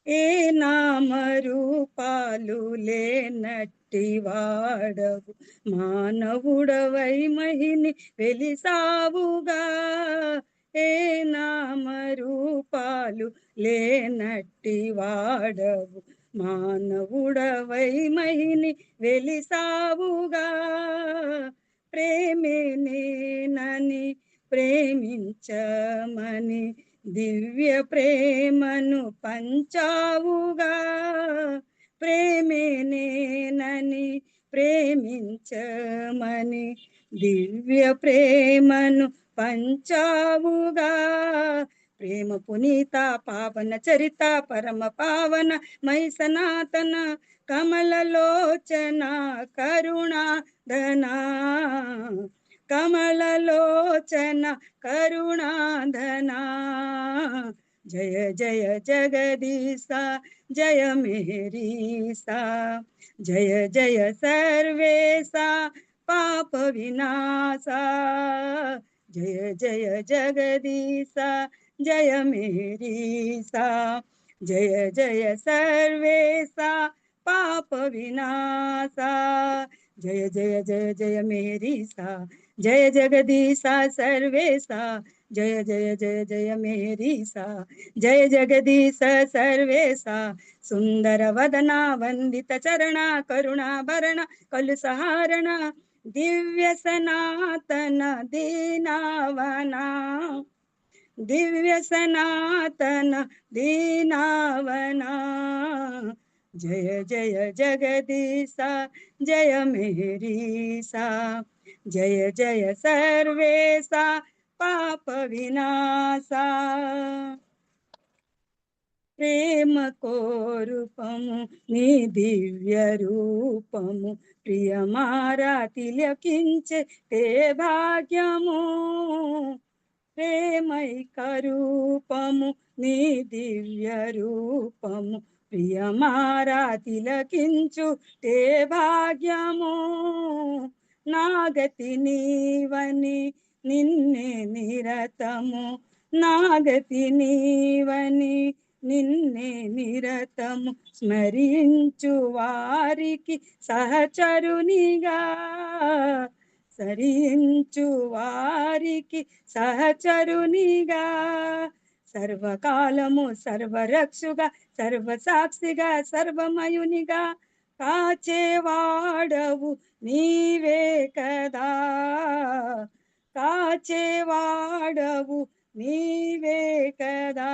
ఏ నామ రూపాలు లేనట్టి వాడవు మానవుడవై మహిని వెలిసావుగా, ఏ నామ రూపాలు లేనట్టి వాడవు మానవుడవై మహిని వెలిసావుగా, ప్రేమే నేనని ప్రేమించమని దివ్య ప్రేమను పంచావుగా, ప్రేమే నేనని ప్రేమించమని దివ్య ప్రేమను పంచావుగా, ప్రేమ పునీత పావన చరిత పరమ పావన మై సనాతన కమలలోచన కరుణాధనా, కమలలోచన కరుణాధనా, జయ జయ జగదీశా జయ మెహరీసా, జయ జయ సర్వేశా పాప వినాశా, జయ జయ జగదీశా జయ మెహరీసా, జయ జయ సర్వేశా పాప వినాశా, జయ జయ జయ జయ మెహరీసా, జయ జగదీశా సర్వేశా, జయ జయ జయ జయ మెహరీసా, జయ జగదీశ సర్వేశా, సుందర వదన వందిత చరణ కరుణా భరణ కలు సహారణ దివ్య సనాతన దీనావనా, దివ్య సనాతన దీనావనా, జయ జయ జగదీశా జయ మెహరీసా, జయ జయ సర్వేశా పాప వినాశా, ప్రేమ కోరూపము నీ దివ్య రూపము ప్రియమారా తిలకించే తే భాగ్యము, ప్రేమైక రూపము నీ దివ్య రూపము ప్రియమారా తిలకించు తే భాగ్యము, నాగతి నీవని నిన్నే నిరతము నాగతి నీవని నిన్నే నిరతము స్మరించు వారికి సహచరునిగా సరించు వారికి సహచరునిగా సర్వకాలము సర్వరక్షుగా సర్వసాక్షిగా సర్వమయునిగా కాచేవాడవు నీవే కదా కాచేవాడవు నీవే కదా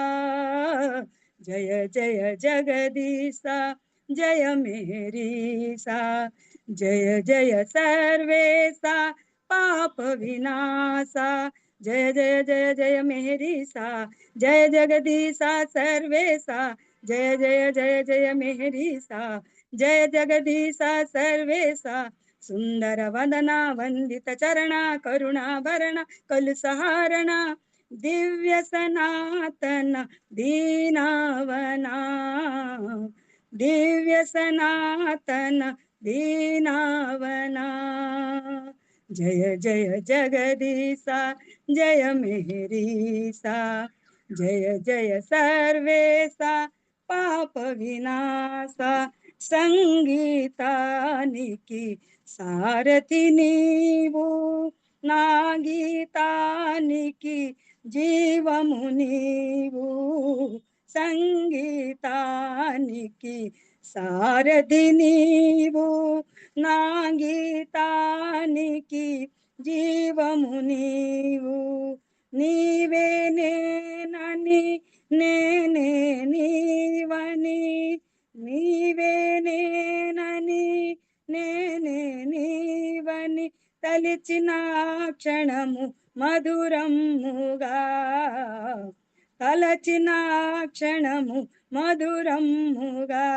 జయ జయ జగదీశ జయ మేరీస జయ జయ సర్వేశ పాప వినాశ జయ జయ జయ జయ మేరీస జయ జగదీశ సర్వేశ జయ జయ జయ జయ మేరీస జయ జగదీశ సర్వేశ సుందర వదన వందిత చరణ కరుణాభరణ కలు సహారణ దివ్య సనాతన దీనావనా దివ్య సనాతన దీనావనా జయ జయ జగదీశ జయ మేరీస జయ జయ సర్వేశ పాప వినాశ సంగీతానికి సారథి నీవు నా గీతానికి జీవము నీవు సంగీతానికి సారథి నీవు నా గీతానికి జీవము నీవు నీవే నేనని నేనే నీవని నీవే నేనని నేనే నీవని తలిచిన క్షణము మధురముగా తలచిన క్షణము మధురముగా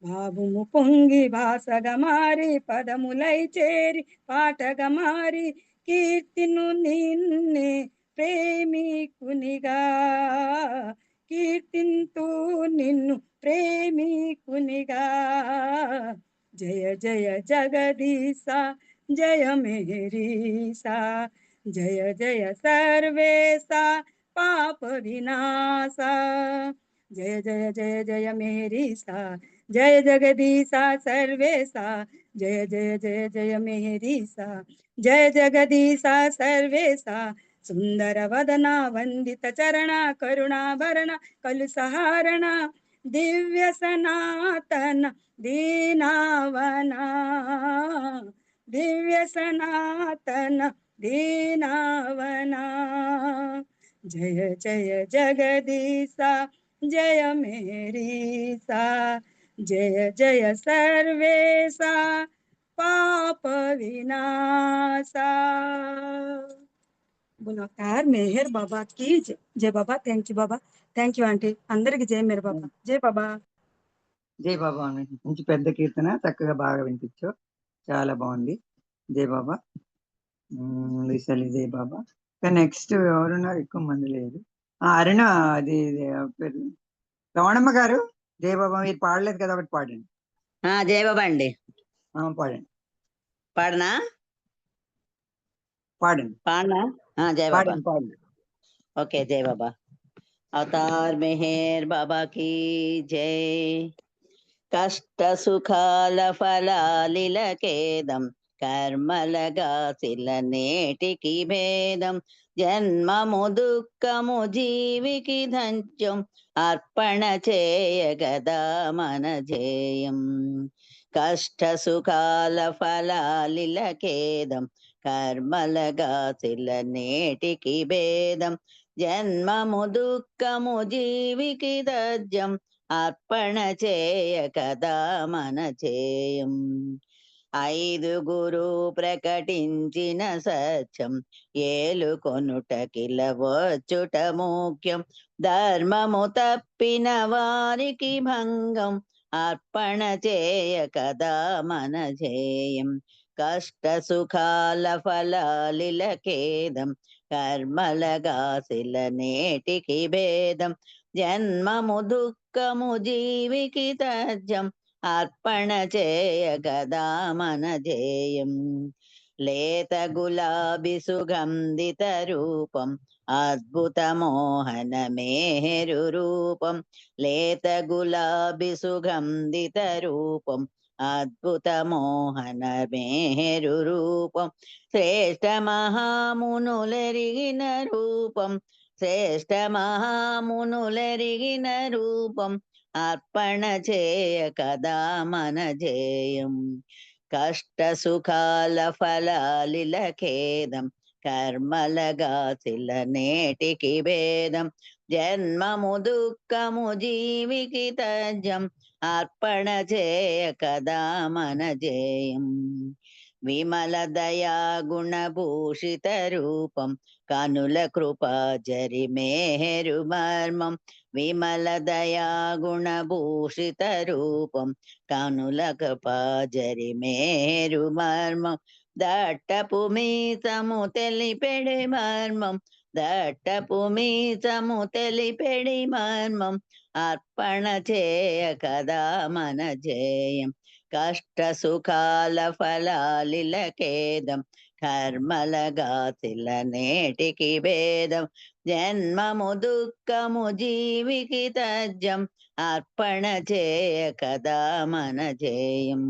భావము పొంగి భాసగా మారి పదములై చేరి పాటగా మారి కీర్తిను నిన్నే ప్రేమికునిగా కీర్తింతూ నిన్ను ప్రేమికునిగా జయ జయ జగదీశ జయ మేరీస జయ జయ సర్వేశ పాప వినాశ జయ జయ జయ జయ మేరీస జయ జగదీశ సర్వేశ జయ జయ జయ జయ మేరీస జయ జగదీశ సర్వేశ సుందర వదన వందిత చరణ కరుణాభరణ కలు సహారణ దివ్య సనాతన దీనావనా దివ్య సనాతన దీనావనా జయ జయ జగదీశ జయ మేరీస జయ జయ సర్వేశ పాప వినాశ बोलो अवतार मेहर बाबा की जय Baba thank you Baba thank you aunty అందరికి జై మేర్ బాబా జై బాబా జై బాబా మంచి పెద్ద కీర్తన చక్కగా బాగా వినిపించావు చాలా బాగుంది జై బాబా విశాలి జై బాబా నెక్స్ట్ ఎవరున్నారు ఎక్కువ మంది లేరు అరుణ అది పేరు రమణమ్మ గారు జై బాబా మీరు పాడలేదు కదా ఒకటి పాడండి జై బాబా అండి పాడండి పాడనా పాడండి పాడనా జై బాబా పాడండి పాడండి ఓకే జై బాబా అవతార్ మెహర్ బాబా की जय కష్ట సుఖాల ఫలాలిలకేదం కర్మలగాసిల నేటికి భేదం జన్మము దుఃఖము జీవికి ధన్యం అర్పణ చేయగదా మన జేయం కష్ట సుఖాల ఫలాలిలకేదం కర్మలగాసిల నేటికి భేదం జన్మము దుఃఖము జీవికి దజ్యం అర్పణ చేయకదా మన చేయం ఐదుగురు ప్రకటించిన సత్యం ఏలుకొనుటకిల వచ్చుట ముఖ్యం ధర్మము తప్పిన వారికి భంగం అర్పణ చేయకదా మన చేయం కష్ట సుఖాల ఫలాలిలకేదం కర్మలగాసిల నేటికి భేదం జన్మము దుఃఖము జీవికి తజ్యం అర్పణ చేయగదా మన జేయం లేత గులాబి సుగంధిత రూపం అద్భుత మోహన మేరు రూపం లేత గులాబి సుగంధిత రూపం అద్భుత మోహన మేరు రూపం శ్రేష్ఠ మహామునులెరిగిన రూపం శ్రేష్ఠ మహామునులెరిగిన రూపం అర్పణ చేయ కదా మన జేయం కష్ట సుఖాల ఫలాలిలఖేదం కర్మలగాసిల నేటికి భేదం జన్మము దుఃఖము జీవికి తజ్యం అర్పణ చేయ కదా మన జేయం విమల దయా గుణభూషిత రూపం కనుల కృపా జరి మేరు మర్మం విమల దయా గుణభూషిత రూపం కనుల కృపా జరి మేరు మర్మం దట్టపు మీతము తెలిపెడి మర్మం దట్టపు మీతము తెలిపెడి మర్మం అర్పణ చేయ కదా మన జేయం కష్ట సుఖాల ఫలాలిలకేదం కర్మలగాసిల నేటికి భేదం జన్మము దుఃఖము జీవికి తజ్యం అర్పణ చేయ కదా మన జేయం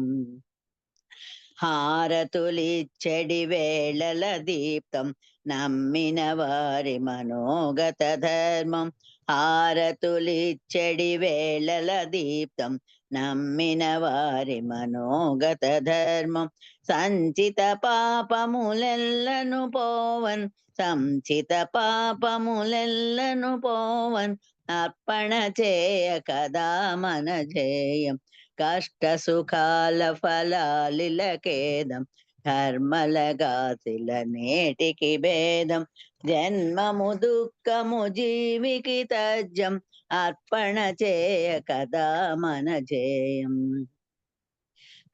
హారతులిచ్చడి వేళల దీప్తం నమ్మిన వారి మనోగత ధర్మం హారతులిచ్చడి వేళల దీప్తం నమ్మిన వారి మనోగత ధర్మం సంచిత పాపములెల్లను పోవన్ సంచిత పాపములెల్లను పోవన్ అర్పణ చేయ కదా మన జేయం కష్ట సుఖాల ఫలాలిలకేదం కర్మలగాసిల నేటికి భేదం జన్మము దుఃఖము జీవికి తజ్యం అర్పణ చేయ కదా మన జేయం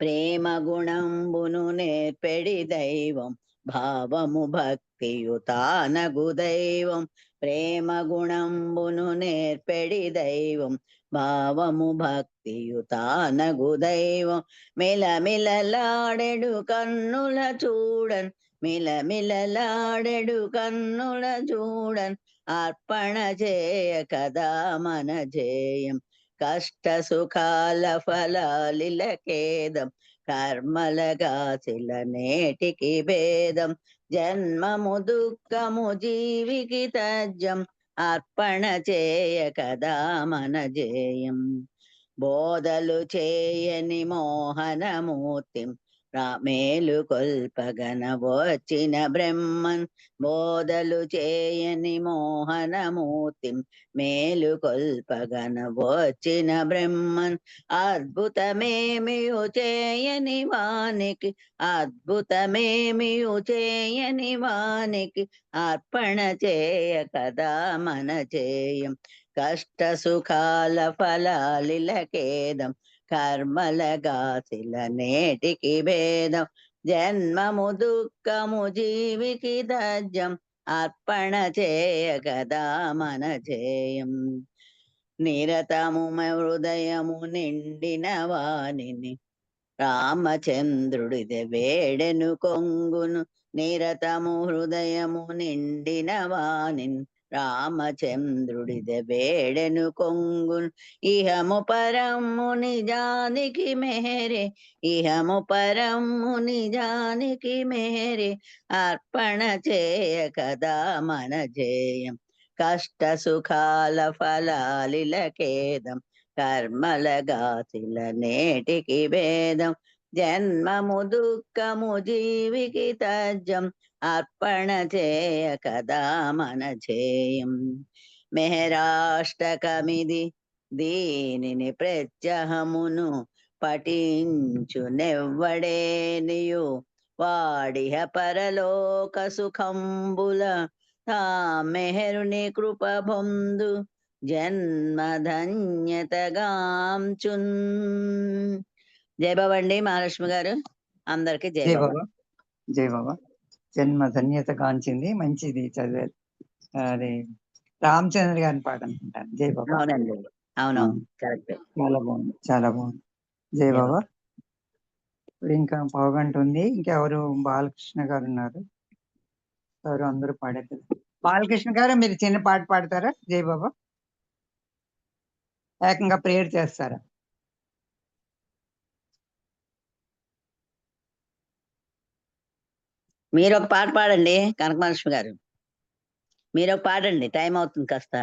ప్రేమ గుణంబును నేర్పెడి దైవం భావము భక్తియుతానగు దైవం ప్రేమ గుణంబును నేర్పెడి దైవం భావము భక్తియుతానగు దైవం మిలమిలలాడెడు కన్నుల చూడన్ మిలమిలలాడెడు కన్నుల చూడన్ అర్పణ చేయ కదా మన జేయం కష్ట సుఖాల ఫలాలిలకేదం కర్మలగాసిల నేటికి భేదం జన్మము దుఃఖము జీవికి తజ్యం అర్పణ చేయ కదా మన జేయం బోధలు చేయని మోహనమూర్తిం రామేలు కొల్పగన వచ్చిన బ్రహ్మన్ బోధలు చేయని మోహనమూర్తిం మేలు కొల్పగన వచ్చిన బ్రహ్మన్ అద్భుతమేమియు చేయని వానికి అద్భుతమేమియు చేయని వానికి అర్పణ చేయ కదా మన జేయం కష్ట సుఖాల ఫలాలిలకేదం కర్మలగాసిల నేటికి భేదం జన్మము దుఃఖము జీవికి తజ్యం అర్పణ చేయ కదా మన జేయం నిరతము హృదయము నిండిన వాణిని రామచంద్రుడిది వేడెను కొంగును నిరతము హృదయము నిండిన వాణిని రామచంద్రుడిది వేడెను కొంగును ఇహము పరము నిజానికి మెహరే ఇహము పరము నిజానికి మెహరే అర్పణ చేయ కదా మన జేయం కష్ట సుఖాల ఫలాలిలకేదం కర్మలగాసిల నేటికి భేదం జన్మము దుఃఖము జీవికి తజ్యం అర్పణ చేయ కదా మన జేయం మెహరాష్టకమిది దీనిని ప్రత్యహమును పఠించునెవ్వడేనియు వాడిహ పరలోక సుఖంబుల తా మెహరుని కృప పొందు జన్మధన్యతగాంచున్ జై బాబా అండి మహాలక్ష్మి గారు అందరికి జై జై బాబా బాబా జై బాబా జన్మ ధన్యత కాంచింది మంచిది చదివారు అది రామచంద్ర గారి పాట అనుకుంటాను జై బాబా అవునండి అవునవును కరెక్ట్ చాలా బాగుంది చాలా బాగుంది జై జై బాబా ఇప్పుడు ఇంకా పావుగంట ఉంది ఇంకెవరు బాలకృష్ణ గారు ఉన్నారు ఎవరు అందరూ పాడేది బాలకృష్ణ గారు మీరు చిన్న పాట పాడతారా జై బాబా? ఏకంగా ప్రేయర్ చేస్తారా? మీరు ఒక పాట పాడండి కనకమహాలక్ష్మి గారు. మీరు ఒక పాడండి, టైం అవుతుంది కాస్త.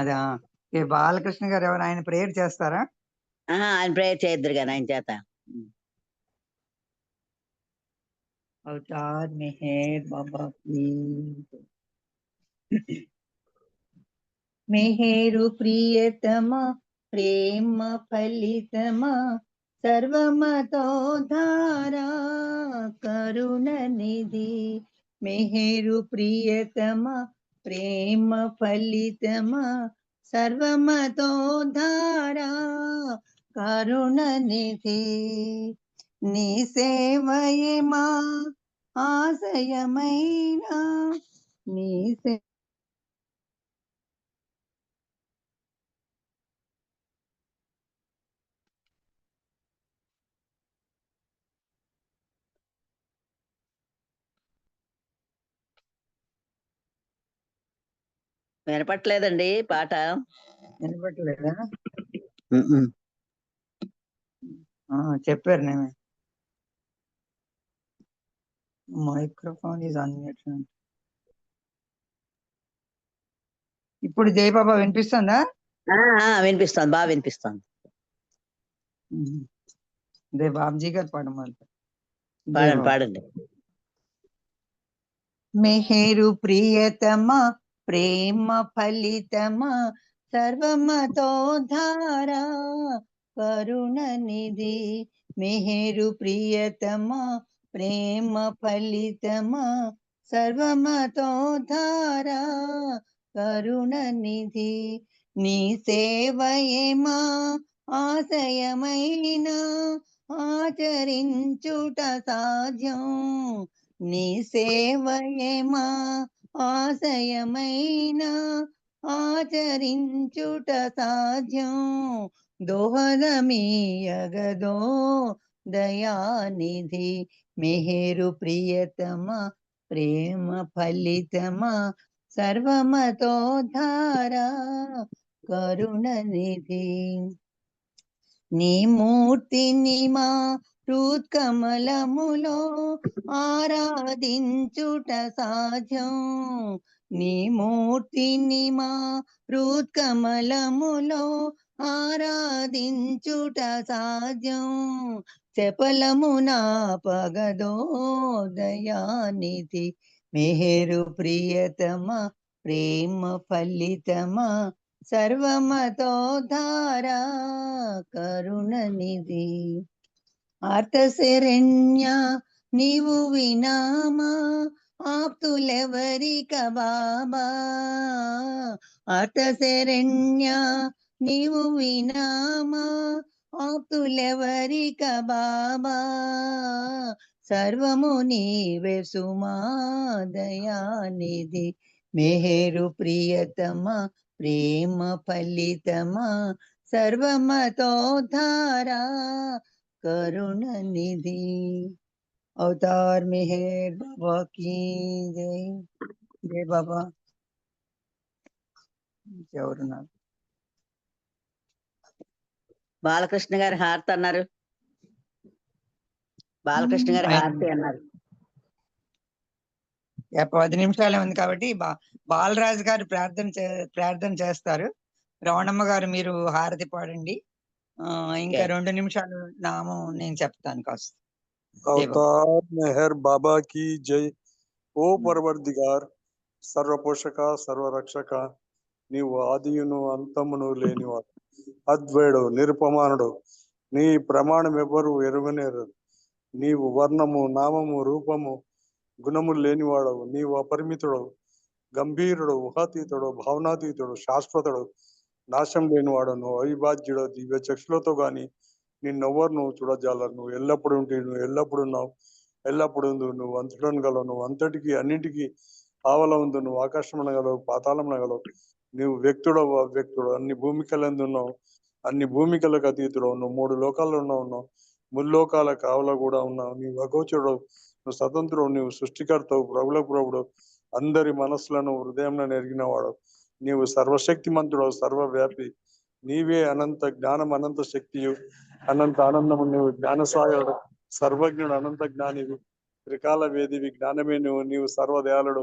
అదా బాలకృష్ణ గారు ఎవరు ఆయన ప్రేయర్ చేస్తారా? ఆయన ప్రేయర్ చేయొద్దురు కానీ ఆయన చేత. అవతార్ మెహర్ బాబా की మెహరు ప్రియతమా ప్రేమ ఫలితమా సర్వమతోధారా కరుణ నిధి. మెహరు ప్రియతమా ప్రేమ ఫలితమా సర్వమతోధారా కరుణ నిధి. నీ సేవయే మా ఆశయమైనా నీ వినపట్లేదండి పాట. వినపట్లేదా? చెప్పారు నేను మైక్రోఫోన్ ఈజ్ అన్మ్యూటెడ్. ఇప్పుడు జయబాబా వినిపిస్తుందా? వినిపిస్తుంది, బాగా వినిపిస్తుంది. అదే బాబ్జీ గారు పాడమని. పాడండి పాడండి. మెహరు ప్రియతమా ప్రేమ ఫలితమా సర్వమతోధారా కరుణ నిధి. మెహరు ప్రియతమా ప్రేమ ఫలితమా సర్వమతోధారా కరుణ నిధి. నీ సేవయే మా ఆశయమైన ఆచరించుట సాధ్యం. నీ సేవయే మా ఆశయమైన ఆచరించుట సాధ్యం. దోహదమీయగదో దయానిధి. మెహరు ప్రియతమా ప్రేమ ఫలితమా సర్వమతోధారా కరుణ నిధి. నీ మూర్తిని మా హృత్కమలములో ఆరాధించుట సాధ్యం. నీ మూర్తిని మా హృత్కమలములో ఆరాధించుట సాధ్యం. చపలమునా పగదో దయానిధి. మెహరు ప్రియతమా ప్రేమ ఫలితమా సర్వమతోధారా కరుణ నిధి. ఆర్తశరణ్య నీవు వినామా ఆప్తులెవరిక బాబా. ఆర్తశరణ్య నీవు వినామా ఆప్తులెవరిక బాబా. సర్వము నీవే సుమా దయానిధి. మెహరు ప్రియతమా ప్రేమ ఫలితమా సర్వమతోధారా కరుణ నిధి. అవతార్ మెహర్ బాబా की జై. జై బాబా. ఎవరున్నారు? బాలకృష్ణ గారి హారతి అన్నారు. బాలకృష్ణ గారి హారతి అన్నారు. 10 నిమిషాలే ఉంది కాబట్టి బాలరాజు గారు ప్రార్థన చేస్తారు. రవణమ్మ గారు మీరు హారతి పాడండి. ఇంకా 2 నిమిషాలు నామం నేను చెప్తాను కాస్త. अवतार मेहर बाबा की जय. ఓ పరవర్దిగార్, సర్వపోషక సర్వరక్షక, నీవు ఆదియును అంతమును లేనివాడు, అద్వయుడు నిరుపమానుడు, నీ ప్రమాణం ఎవ్వరు ఎరుగనేరు. నీవు వర్ణము నామము రూపము గుణము లేనివాడవు. నీవు అపరిమితుడవు, గంభీరుడు, ఊహాతీతుడు, భావనాతీతుడు, శాశ్వతుడు, నాశం లేనివాడు, నువ్వు అవిభాజ్యుడు. దివ్య చక్షులతో గాని నిన్నెవ్వరు నువ్వు చూడజాలరు. నువ్వు ఎల్లప్పుడు ఉంటే, నువ్వు ఎల్లప్పుడు ఉన్నావు, ఎల్లప్పుడు నువ్వు అంతటను గలవు. నువ్వు అంతటికి అన్నిటికీ ఆవల ఉంది. నువ్వు ఆకాశం అనగలవు, పాతాళం అనగలవు. నువ్వు వ్యక్తుడవు, అవ్యక్తుడు, అన్ని భూమికలందు ఉన్నావు, అన్ని భూమికలకు అతీతుడు. నువ్వు 3 లోకాల్లో ఉన్నావు, ముల్లోకాల కావల కూడా ఉన్నావు. నీవు అగోచరుడు, నువ్వు స్వతంత్రుడు, నీవు సృష్టికర్తవు, ప్రభులకు ప్రభుడు, అందరి మనసులను హృదయంలో ఎరిగినవాడు. నీవు సర్వశక్తిమంతుడు, సర్వవ్యాపి. నీవే అనంత జ్ఞానం, అనంత శక్తియు, అనంత ఆనందము. నీవు జ్ఞానసాగరుడు, సర్వజ్ఞుడు, అనంత జ్ఞానివి, త్రికాల వేదివి, జ్ఞానమే నువ్వు. నీవు సర్వదయాళుడు,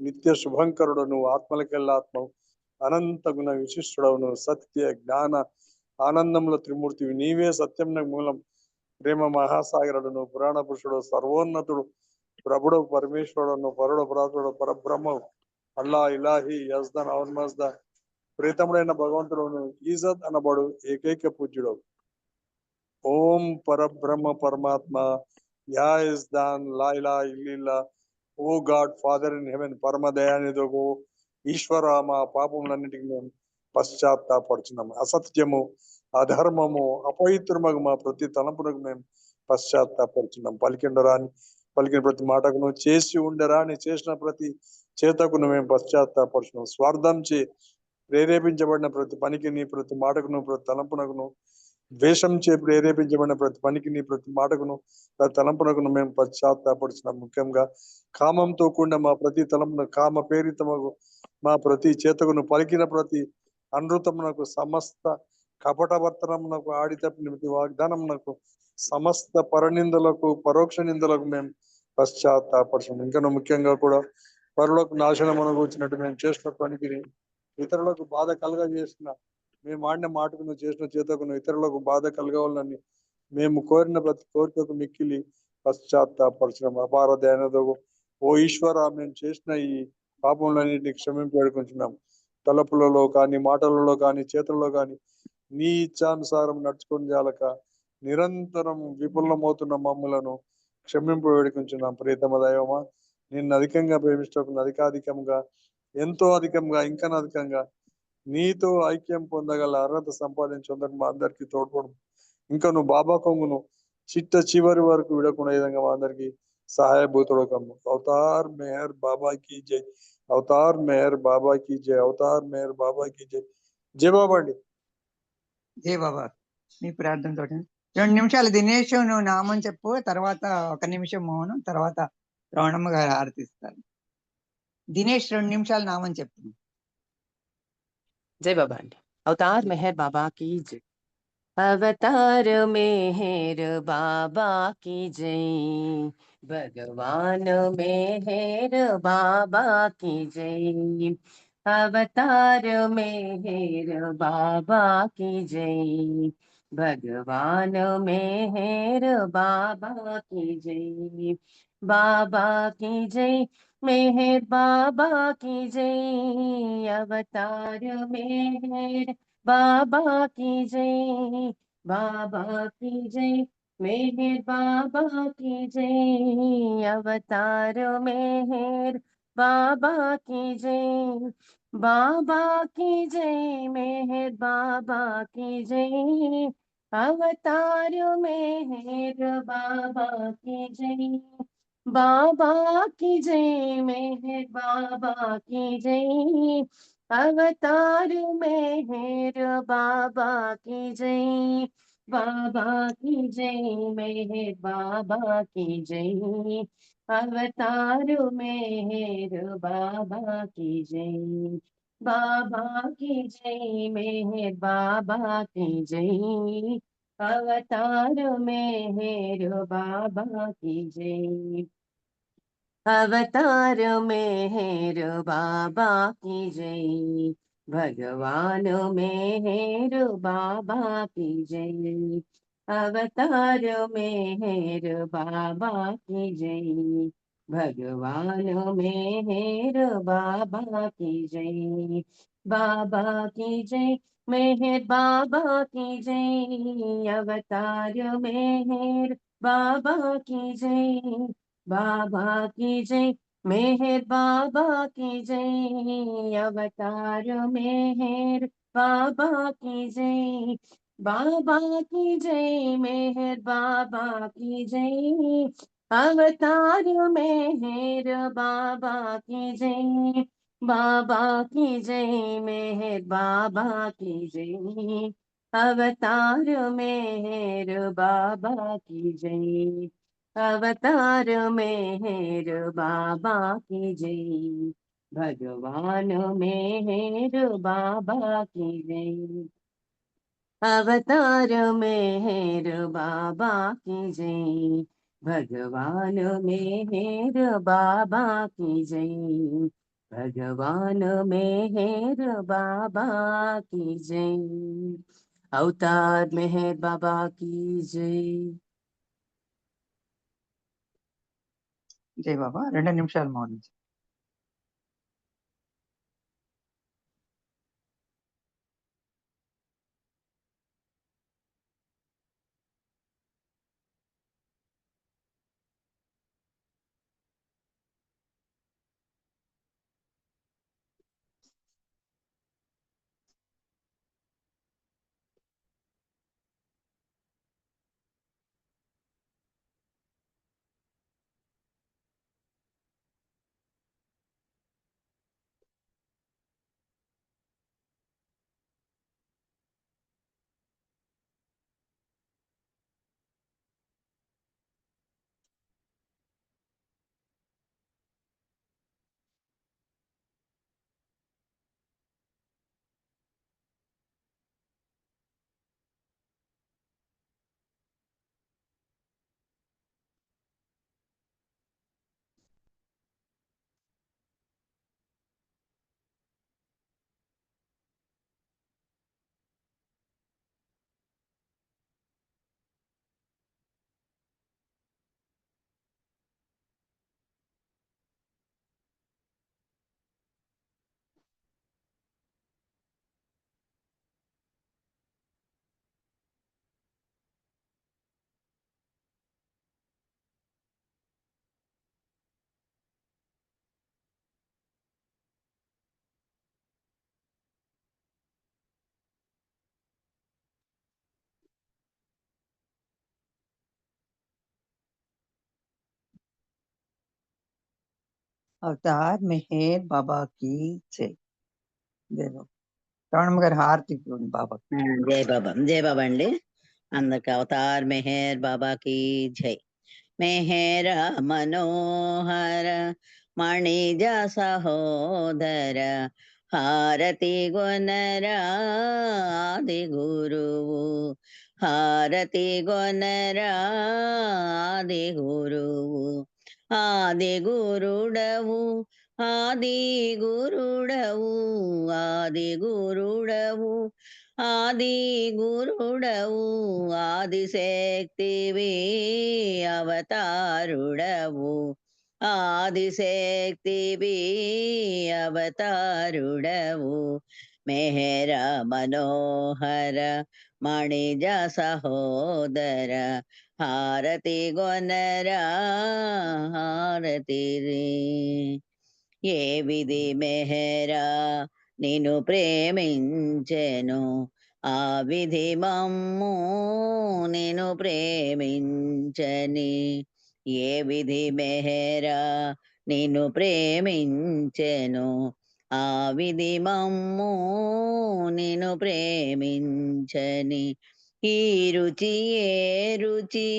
నిత్య శుభంకరుడు. నువ్వు ఆత్మలకెల్లా ఆత్మవు, అనంత గుణ విశిష్టుడవు. నువ్వు సత్య జ్ఞాన ఆనందముల త్రిమూర్తివి. నీవే సత్యం మూలం, ప్రేమ మహాసాగరుడు. నువ్వు పురాణ పురుషుడు, సర్వోన్నతుడు, ప్రభుడు, పరమేశ్వరుడు, నువ్వు పరుడు, పరాతుడు, పరబ్రహ్మవు. అల్లా, ఇలాహి, యజ్దాన్, అవన్ మజ్దా, ప్రీతముడైన భగవంతుడు, నువ్వు ఈజద్ అనబడు ఏకైక పూజ్యుడు. ఓం పరబ్రహ్మ పరమాత్మ, యా ఇజ్దాన్, లా ఇలాహ ఇల్లిల్లా, O God Father in heaven, పరమ దయానిధుడు ఈశ్వర, మా పాపములన్నిటికీ మేము పశ్చాత్తాపడుచున్నాము. అసత్యము, అధర్మము, అపవిత్రమగు మా ప్రతి తలంపునకు మేము పశ్చాత్తాపడుచున్నాం. పలికిండరాని పలికిన ప్రతి మాటకును, చేసి ఉండరాని చేసిన ప్రతి చేతకును మేము పశ్చాత్తాపడుచున్నాం. స్వార్థం చే ప్రేరేపించబడిన ప్రతి పనికిని, ప్రతి మాటకును, ప్రతి తలంపునకును, ద్వేషం చే ప్రేరేపించబడిన ప్రతి పనికిని, ప్రతి మాటకును, ప్రతి తలంపునకును మేము పశ్చాత్తాపడుచున్నాం. ముఖ్యంగా కామంతో కూడిన మా ప్రతి తలంపున, కామ ప్రేరితమగు మా ప్రతి చేతకును, పలికిన ప్రతి అనృతమునకు, సమస్త కపటవర్తనమునకు, ఆడితప్పిన ప్రతి వాగ్దానమునకు, సమస్త పరనిందలకు, పరోక్ష నిందలకు మేము పశ్చాత్తాపడుచున్నాం. ఇంకా ముఖ్యంగా కూడా పరులకు నాశనమునకు వచ్చినట్టు మేము చేసిన పనికి, ఇతరులకు బాధ కలగజేసిన, మేము ఆడిన మాటకును, చేసిన చేతకును, ఇతరులకు బాధ కలగవాలని మేము కోరిన ప్రతి కోరికకు మిక్కిలి పశ్చాత్తాపరచడం. అపార దయానిధి ఓ ఈశ్వర, మేము చేసిన ఈ పాపములన్నింటినీ క్షమించి వేడుకుంటున్నాం. తలపులలో కానీ, మాటలలో కానీ, చేతులలో కానీ నీ ఇచ్చానుసారం నడుచుకొని జాలక నిరంతరం విఫలమవుతున్న మమ్ములను క్షమింపు వేడుకుంటున్నాం. ప్రీతమ దైవమా, నిన్ను అధికంగా ప్రేమించకుండా, అధికాధికంగా, ఎంతో అధికంగా, ఇంకా అధికంగా నీతో ఐక్యం పొందగల అర్హత సంపాదించుందని మా అందరికీ తోడ్పడు. ఇంకా నువ్వు బాబా కొంగును చిట్ట చివరి వరకు విడకుండా విధంగా మా అందరికి సహాయభూతుడు కమ్ము. అవతార్ మెహర్ బాబా की जय, అవతార్ మెహర్ బాబా की जय, అవతార్ మెహర్ బాబా की जय. జై బాబా అండి. జై బాబా. మీ ప్రార్థనతో 2 నిమిషాలు దినేష్ నువ్వు నామం చెప్పు, తర్వాత 1 నిమిషం మౌనం, తర్వాత రవణమ్మ గారు ఆరతిస్తారు. దినేష్ 2 నిమిషాలు నామం చెప్పు. जय बाबा आंटी। अवतार मेहर बाबा की जय। अवतार मेहर बाबा की जय, भगवान मेहर बाबा की जय। अवतार मेहर बाबा की जय, भगवान मेहर बाबा की जय। बाबा की जय, मेहर बाबा की जय। अवतार मेहर बाबा की जय, बाबा की जय, मेहर बाबा की जय। अवतार मेहर बाबा की जय, बाबा की जय, मेहर बाबा की जय। अवतार मेहर बाबा की जय, बाबा की जय, मेहर बाबा की जय। अवतार मेहर बाबा की जय, बाबा की जय, मेहर बाबा की जय। अवतार मेहर बाबा की जय, बाबा की जय, मेहर बाबा की जय। अवतार मेहर बाबा की जय, अवतार मेहर बाबा की जय। भगवान मेहर बाबा की जय, अवतार मेहर बाबा की जय। भगवान मेहर बाबा की जय, बाबा की जय, मेहर बाबा की जय। अवतार मेहर बाबा की जय, बाबा की जय, मेहर बाबा की जय। अवतार मेहर बाबा की जय, बाबा की जय, मेहर बाबा की जय। अवतार मेहर बाबा की जय, बाबा की जय, मेहर बाबा की जय। अवतार मेहर बाबा की जय, अवतार मेहर बाबा की जय, भगवान मेहर बाबा की जय। अवतार मेहर बाबा की जय, भगवान मेहर बाबा की जय, भगवान मेहर बाबा की जय। अवतार मेहर बाबा की जय। జై బాబా 2 నిమిషాలు మౌనం. అవతార్ మెహర్ బాబా की జై. జై బాబా. శ్రవణమ్మ గారు హారతి ఇవ్వండి బాబా. జై బాబా. జై బాబా అండి. అందరికి అవతార్ మెహర్ బాబాకి జై. మెహర మనోహర మణిజ సహోదర హారతి గొనర ఆది గురువు, హారతి గొనర ఆది గురువు, ఆది గురుడవు, ఆది గురుడవు, ఆది గురుడవు, ఆది గురుడవు, ఆదిశక్తివి అవతారుడవు, ఆదిశక్తివి అవతారుడవు, మెహర మనోహర మణిజ సహోదర హారతి గొనర హారతి రే. ఏ విధి మెహరా నిన్ను ప్రేమించెను, ఆ విధి మమ్ము నిన్ను ప్రేమించని. ఏ విధి మెహరా నిన్ను ప్రేమించెను, ఆ విధి మమ్ము నిన్ను ప్రేమించని. ఈ రుచి ఏ రుచి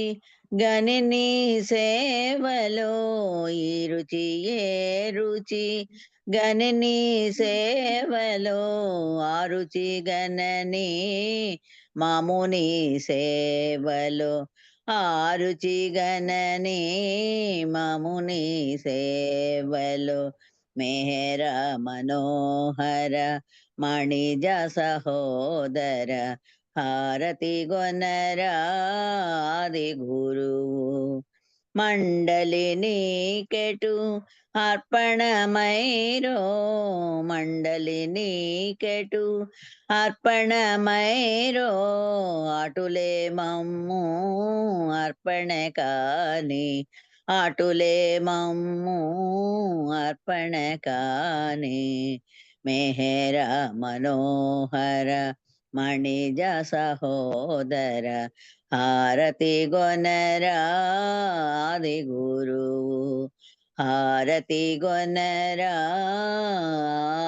గనిని సేవలో, ఈ రుచి ఏ రుచి గనని సేవలో, ఆ రుచి గనని మాముని సేవలో, ఆ రుచి గనని మాముని సేవలో, మెహర మనోహర మణిజ సహోదర హారతి గొనర ఆది గురువు, మండలి నీకెటు అర్పణమైరో, మండలి నీకెటు అర్పణమైరో, అటులే మమ్ము అర్పణ కాని, అటులే మమ్ము అర్పణ కాని. మెహర మనోహర మణిజ సహోదర హారతి గొనర ఆది గురువు, హారతి గొనర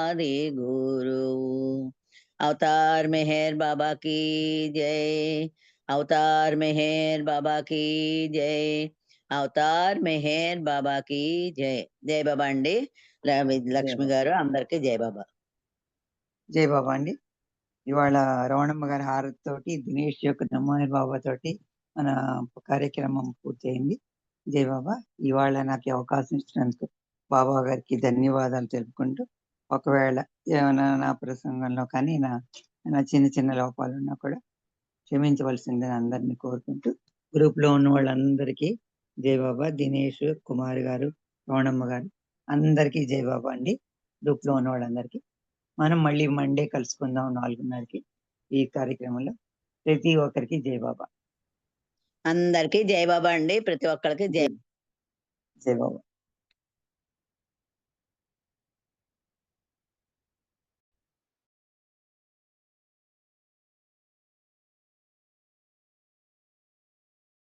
ఆది గురువు. అవతార్ మెహర్ బాబా की जय, అవతార్ మెహర్ బాబా की जय, అవతార్ మెహర్ బాబాకి జై. జై బాబా అండి. లక్ష్మి గారు అందరికి జై బాబా. జై బాబా అండి. ఇవాళ రమణమ్మ గారి హారతితోటి దినేష్ యొక్క నమోహర్ బాబా తోటి మన కార్యక్రమం పూర్తయింది. జై బాబా. ఇవాళ నాకు ఈ అవకాశం ఇచ్చినందుకు బాబా గారికి ధన్యవాదాలు తెలుపుకుంటూ, ఒకవేళ ఏమైనా నా ప్రసంగంలో కానీ నా చిన్న చిన్న లోపాలు ఉన్నా కూడా క్షమించవలసిందని అందరినీ కోరుకుంటూ, గ్రూప్ లో ఉన్న వాళ్ళందరికీ జై బాబా. దినేష్, కుమార్ గారు, రమణమ్మ గారు అందరికీ జై బాబా అండి. గ్రూప్ లో ఉన్న వాళ్ళందరికీ మనం మళ్ళీ మండే కలుసుకుందాం 4:30కి ఈ కార్యక్రమంలో. ప్రతి ఒక్కరికి జై బాబా. అందరికీ జై బాబా అండి. ప్రతి ఒక్కరికి జై. జై బాబా.